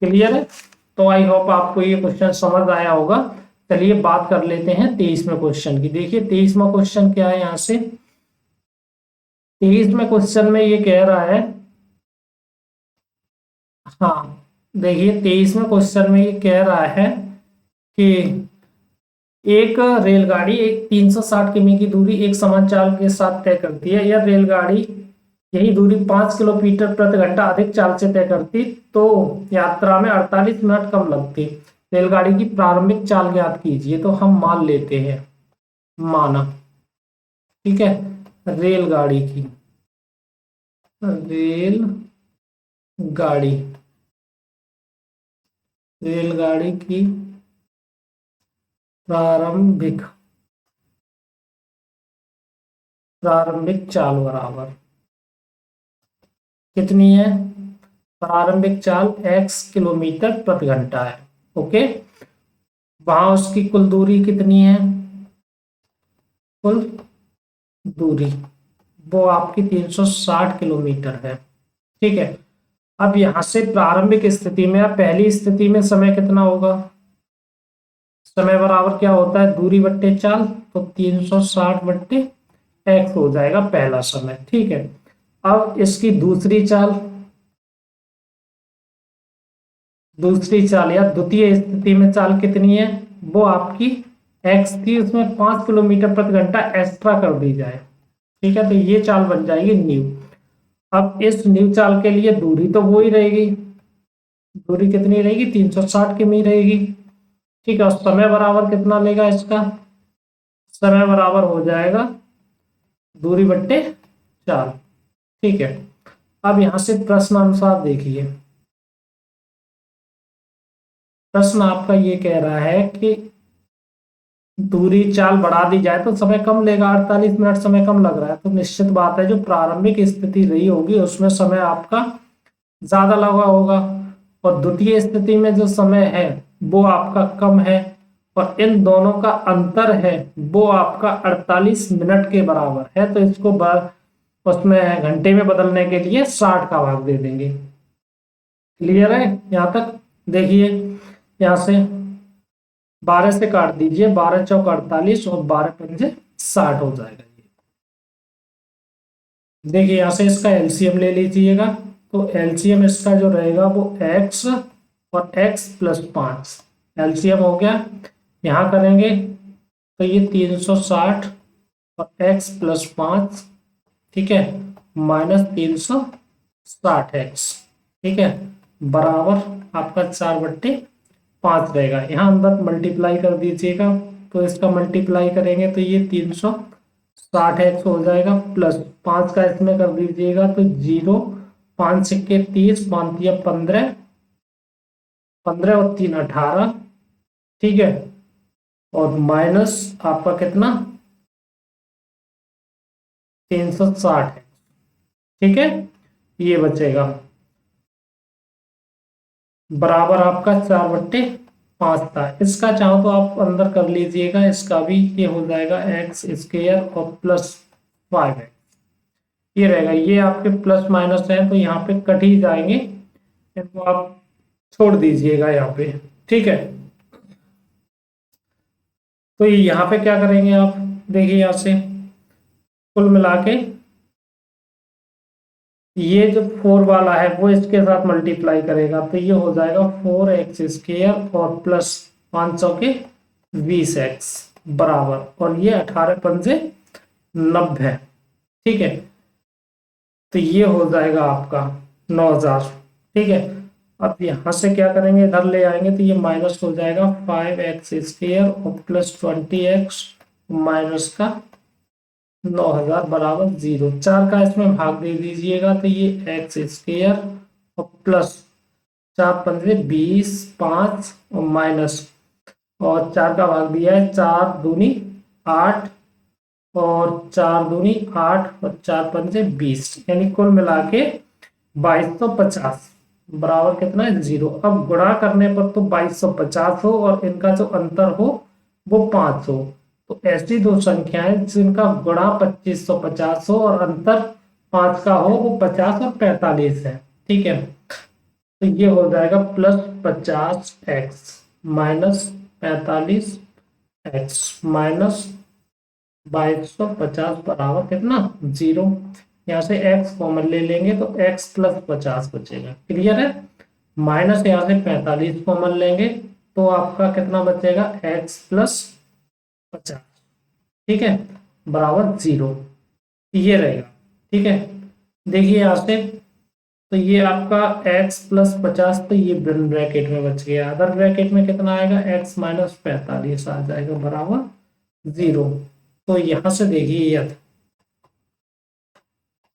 क्लियर है। तो आई होप आपको ये क्वेश्चन समझ आया होगा। चलिए बात कर लेते हैं 23वें क्वेश्चन की। देखिए 23वां क्वेश्चन क्या है, यहां से 23वें क्वेश्चन में ये कह रहा है, हाँ देखिए 23वें क्वेश्चन में ये कह रहा है कि एक रेलगाड़ी एक 360 किमी की दूरी एक समान चाल के साथ तय करती है। यह रेलगाड़ी यही दूरी 5 किलोमीटर प्रति घंटा अधिक चाल से तय करती तो यात्रा में 48 मिनट कम लगती। रेलगाड़ी की प्रारंभिक चाल ज्ञात कीजिए। तो हम मान लेते हैं, माना, ठीक है, रेलगाड़ी की रेलगाड़ी की प्रारंभिक चाल बराबर कितनी है, प्रारंभिक चाल x किलोमीटर प्रति घंटा है। ओके, वहां उसकी कुल दूरी कितनी है, कुल दूरी वो आपकी 360 किलोमीटर है। ठीक है, अब यहां से प्रारंभिक स्थिति में, अब पहली स्थिति में समय कितना होगा, समय बराबर क्या होता है, दूरी बट्टे चाल, तो 360 बट्टे x हो जाएगा पहला समय। ठीक है, अब इसकी दूसरी चाल या द्वितीय स्थिति में चाल कितनी है, वो आपकी x थी, उसमें 5 किलोमीटर प्रति घंटा एक्स्ट्रा कर दी जाए। ठीक है, तो ये चाल बन जाएगी न्यू। अब इस न्यू चाल के लिए दूरी तो वो ही रहेगी, दूरी कितनी रहेगी, 360 किमी रहेगी। ठीक है, और समय बराबर कितना लेगा, इसका समय बराबर हो जाएगा दूरी बट्टे चाल। ठीक है, अब यहां से प्रश्न अनुसार देखिए, प्रश्न आपका ये कह रहा है कि दूरी चाल बढ़ा दी जाए तो समय कम लेगा, 48 मिनट समय कम लग रहा है। तो निश्चित बात है जो प्रारंभिक स्थिति रही होगी उसमें समय आपका ज्यादा लगा होगा, और द्वितीय स्थिति में जो समय है वो आपका कम है, और इन दोनों का अंतर है वो आपका 48 मिनट के बराबर है। तो इसको उसमें घंटे में बदलने के लिए 60 का भाग दे देंगे। क्लियर है यहाँ तक। देखिए यहाँ से 12 से काट दीजिए, 12 चौक 48 और 12 पंजे 60 हो जाएगा। देखिए यहाँ से इसका एलसीएम ले लीजिएगा, तो एलसीएम इसका जो रहेगा वो x और x + 5 एलसीएम हो गया। यहाँ करेंगे तो ये 360 और x + 5, ठीक है, -360x, ठीक है, बराबर आपका 4/5 रहेगा। यहाँ अंदर मल्टीप्लाई कर दीजिएगा, तो इसका मल्टीप्लाई करेंगे तो ये 360x हो जाएगा, प्लस 5 का इसमें कर दीजिएगा तो 0, 5 सिक्के 30, 5 दिया 15, 15 और 3 18, ठीक है, और माइनस आपका कितना 360 है। ठीक है, ये बचेगा बराबर आपका 4/5 था। इसका चाहो तो आप अंदर कर लीजिएगा, इसका भी ये हो जाएगा x² और +5 ये रहेगा। ये आपके प्लस माइनस है तो यहाँ पे कट ही जाएंगे, इनको आप छोड़ दीजिएगा यहाँ पे। ठीक है, तो यहाँ पे क्या करेंगे आप, देखिए यहाँ से कुल मिला के ये जो 4 वाला है वो इसके साथ मल्टीप्लाई करेगा तो ये हो जाएगा 4x² और प्लस 500 के 20x बराबर, और ये 18 पंजे 90। ठीक है, तो ये हो जाएगा आपका 9000। ठीक है, अब यहाँ से क्या करेंगे, इधर ले आएंगे तो ये माइनस हो जाएगा 5x² और प्लस 20x माइनस का 9000 बराबर 0। 4 का इसमें भाग दे दीजिएगा तो ये x² और प्लस 4×5 = 5 और माइनस, और 4 का भाग दिया है 4 दूनी 8 और 4 दूनी 8 और 4×5 = 20, यानी कुल मिला के 2250 बराबर कितना है 0। अब गुणा करने पर तो 2250 हो और इनका जो अंतर हो वो 5 हो। तो ऐसी दो संख्याएं जिनका गुणा 2550 हो और अंतर 5 का हो, वो 50 और 45 है। ठीक है, तो ये हो जाएगा +50x माइनस 45x माइनस 2250 बराबर कितना 0। यहाँ से x कॉमन ले लेंगे तो x + 50 बचेगा। क्लियर है। माइनस यहाँ से 45 कॉमन लेंगे तो आपका कितना बचेगा x + 50। ठीक है, बराबर 0। ये रहेगा। ठीक है, देखिए यहाँ से तो ये आपका x + 50 तो ये ब्रैकेट में बच गया। अदर ब्रैकेट में कितना आएगा x - 45 आ जाएगा बराबर 0। तो यहां से देखिए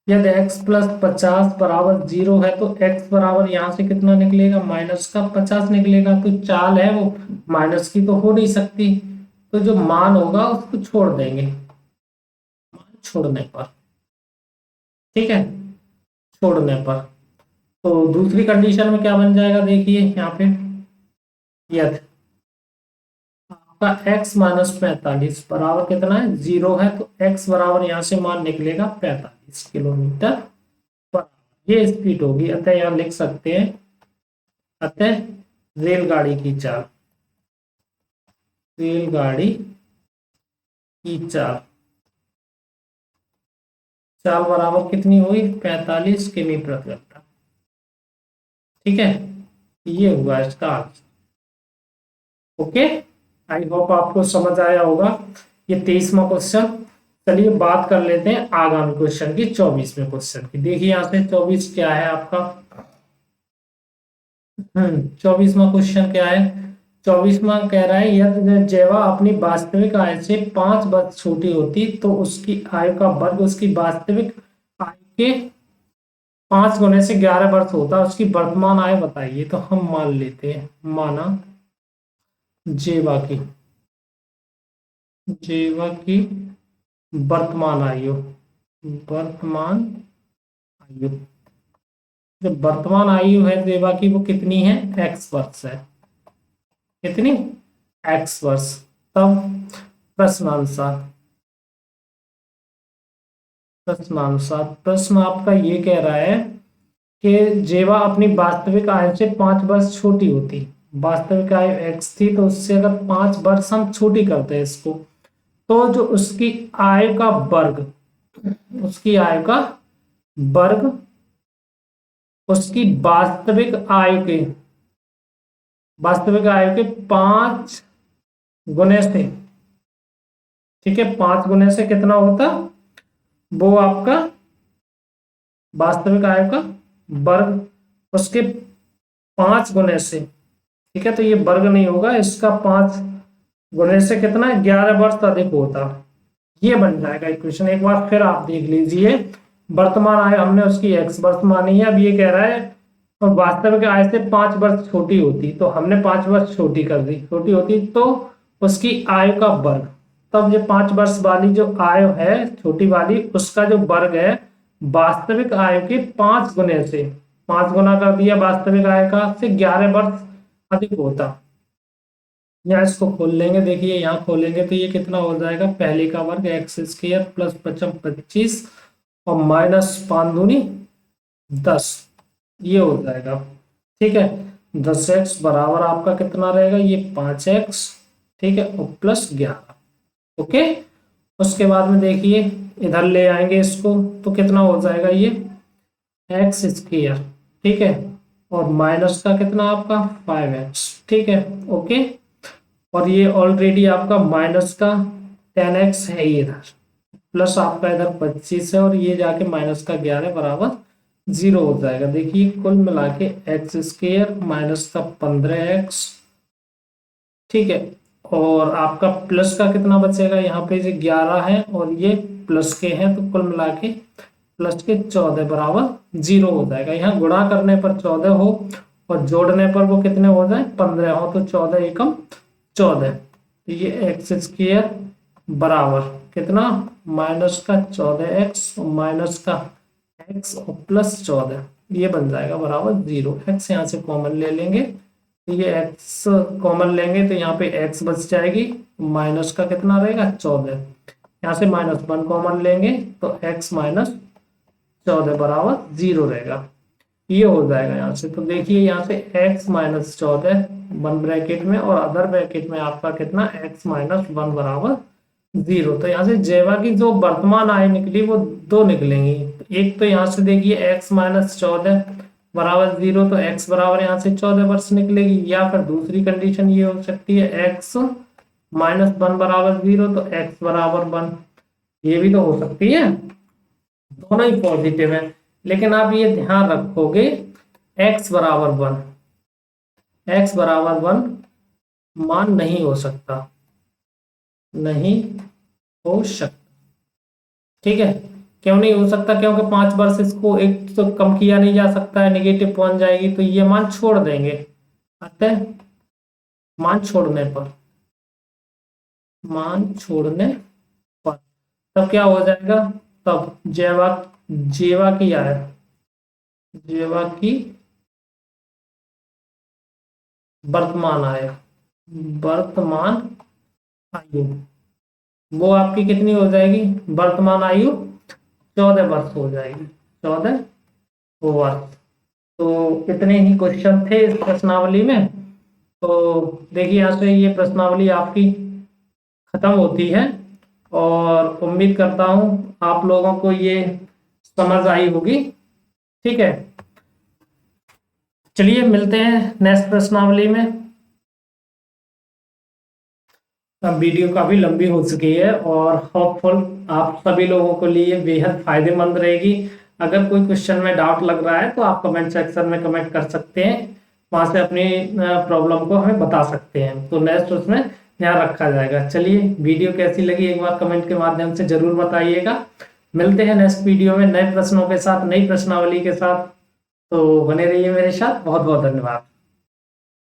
यदि x + 50 बराबर 0 है तो x बराबर यहां से कितना निकलेगा -50 निकलेगा। तो चाल है वो माइनस की तो हो नहीं सकती, तो जो मान होगा उसको छोड़ देंगे, मान छोड़ने पर। ठीक है, छोड़ने पर तो दूसरी कंडीशन में क्या बन जाएगा, देखिए यहाँ पे यदि आपका x - 45 बराबर कितना है 0 है तो x बराबर यहाँ से मान निकलेगा 45 किलोमीटर पर ये स्पीड होगी। अतः यहाँ लिख सकते हैं, अतः रेलगाड़ी की चाल, रेलगाड़ी की चाल, चाल बराबर कितनी हुई 45 किमी प्रति घंटा। ठीक है, ये हुआ इसका आंसर। ओके, आई होप आपको समझ आया होगा। ये 23वां क्वेश्चन। चलिए बात कर लेते हैं आगामी क्वेश्चन की, 24वें क्वेश्चन की। देखिए यहाँ से 24 क्या है आपका, 24वां क्वेश्चन क्या है। 24वां कह रहा है यदि जैवा अपनी वास्तविक आय से 5 वर्ष छोटी होती तो उसकी आयु का वर्ग उसकी वास्तविक आय के 5 गुने से 11 वर्ष होता। उसकी वर्तमान आय बताइए। तो हम मान लेते हैं, माना जेवा की वर्तमान आयु, वर्तमान आयु, जो वर्तमान आयु है जेवा की वो कितनी है x वर्ष है। कितनी x वर्ष। तब प्रश्न आपका ये कह रहा है कि जेवा अपनी वास्तविक आयु से 5 वर्ष छोटी होती। वास्तविक आयु x थी तो उससे अगर 5 वर्ष हम छोटी करते हैं इसको, तो जो उसकी आयु का वर्ग, उसकी आयु का वर्ग उसकी वास्तविक आयु के 5 गुने से, ठीक है 5 गुने से कितना होता, वो आपका वास्तविक आयु का वर्ग उसके 5 गुने से। ठीक है, तो ये वर्ग नहीं होगा, इसका 5 गुने से कितना 11 वर्ष अधिक होता। ये बन जाएगा इक्वेशन। एक बार फिर आप देख लीजिए, वर्तमान आय हमने उसकी x वर्ष मानी है। अब ये कह रहा है तो वास्तविक आय से 5 वर्ष छोटी होती, तो हमने 5 वर्ष छोटी कर दी, छोटी होती तो उसकी आयु का वर्ग। तब ये 5 वर्ष वाली जो आयु है छोटी वाली, उसका जो वर्ग है वास्तविक आयु के 5 गुने से, 5 गुना कर दिया वास्तविक आयु का, से 11 वर्ष अधिक होता। यहाँ इसको खोल लेंगे, देखिए यहाँ खोलेंगे तो ये कितना हो जाएगा, पहले का वर्ग x² प्लस 25 और माइनस 5 दूनी 10, ये हो जाएगा। ठीक है, 10x बराबर आपका कितना रहेगा, ये 5x। ठीक है, और प्लस 11। ओके, उसके बाद में देखिए इधर ले आएंगे इसको तो कितना हो जाएगा, ये x²। ठीक है, और माइनस का कितना आपका 5x। ठीक है, ओके, और ये ऑलरेडी आपका माइनस का 10x है, ये इधर प्लस आपका इधर 25 है और ये जाके माइनस का 11 बराबर जीरो हो जाएगा। देखिए कुल मिला के एक्स स्क्र माइनस का 15x, ठीक है, और आपका प्लस का कितना बचेगा, यहाँ पे जो 11 है और ये प्लस के हैं, तो कुल मिला के प्लस के 14 बराबर जीरो हो जाएगा। यहाँ गुणा करने पर 14 हो और जोड़ने पर वो कितने हो जाए, 15 हो, तो 14 एकम 14, तो ये एक्स स्क्र बराबर कितना, माइनस का 14x और माइनस का x और प्लस 14, ये बन जाएगा बराबर जीरो। x यहाँ से कॉमन ले लेंगे, तो ये x कॉमन लेंगे तो यहाँ पे x बच जाएगी, माइनस का कितना रहेगा 14, यहाँ से -1 कॉमन लेंगे तो x माइनस 14 बराबर जीरो रहेगा। ये हो जाएगा यहाँ से। तो देखिए यहाँ से x माइनस 14 वन ब्रैकेट में और अदर ब्रैकेट में आपका कितना, x माइनस 1 बराबर जीरो। तो यहाँ से जेवा की जो वर्तमान आय निकली वो दो निकलेंगी। एक तो यहाँ से देखिए x माइनस 14 बराबर जीरो, तो x बराबर यहाँ से 14 वर्ष निकलेगी, या फिर दूसरी कंडीशन ये हो सकती है x माइनस 1 बराबर जीरो, तो x बराबर 1, ये भी तो हो सकती है, दोनों ही पॉजिटिव है। लेकिन आप ये ध्यान रखोगे x बराबर 1, x बराबर 1 मान नहीं हो सकता, नहीं हो सकता, ठीक है। क्यों नहीं हो सकता, क्योंकि 5 वर्ष इसको एक तो कम किया नहीं जा सकता है, नेगेटिव पहुंच जाएगी, तो ये मान छोड़ देंगे। अतः मान छोड़ने पर, मान छोड़ने पर तब क्या हो जाएगा, तब जेवा जेवा की आय, जेवा की वर्तमान आय, वर्तमान आयु, वो आपकी कितनी हो जाएगी, वर्तमान आयु 14 वर्ष हो जाएगी, 14 वर्ष। तो इतने ही क्वेश्चन थे इस प्रश्नावली में। तो देखिए यहाँ से ये प्रश्नावली आपकी खत्म होती है और उम्मीद करता हूँ आप लोगों को ये समझ आई होगी, ठीक है। चलिए मिलते हैं नेक्स्ट प्रश्नावली में। अब वीडियो काफी लंबी हो चुकी है और होपफुल आप सभी लोगों के लिए बेहद फायदेमंद रहेगी। अगर कोई क्वेश्चन में डाउट लग रहा है तो आप कमेंट सेक्शन में कमेंट कर सकते हैं, वहां से अपनी प्रॉब्लम को हमें बता सकते हैं, तो नेक्स्ट उसमें ध्यान रखा जाएगा। चलिए वीडियो कैसी लगी एक बार कमेंट के माध्यम से जरूर बताइएगा। मिलते हैं नेक्स्ट वीडियो में नए प्रश्नों के साथ, नई प्रश्नावली के साथ, तो बने रहिए मेरे साथ। बहुत बहुत धन्यवाद।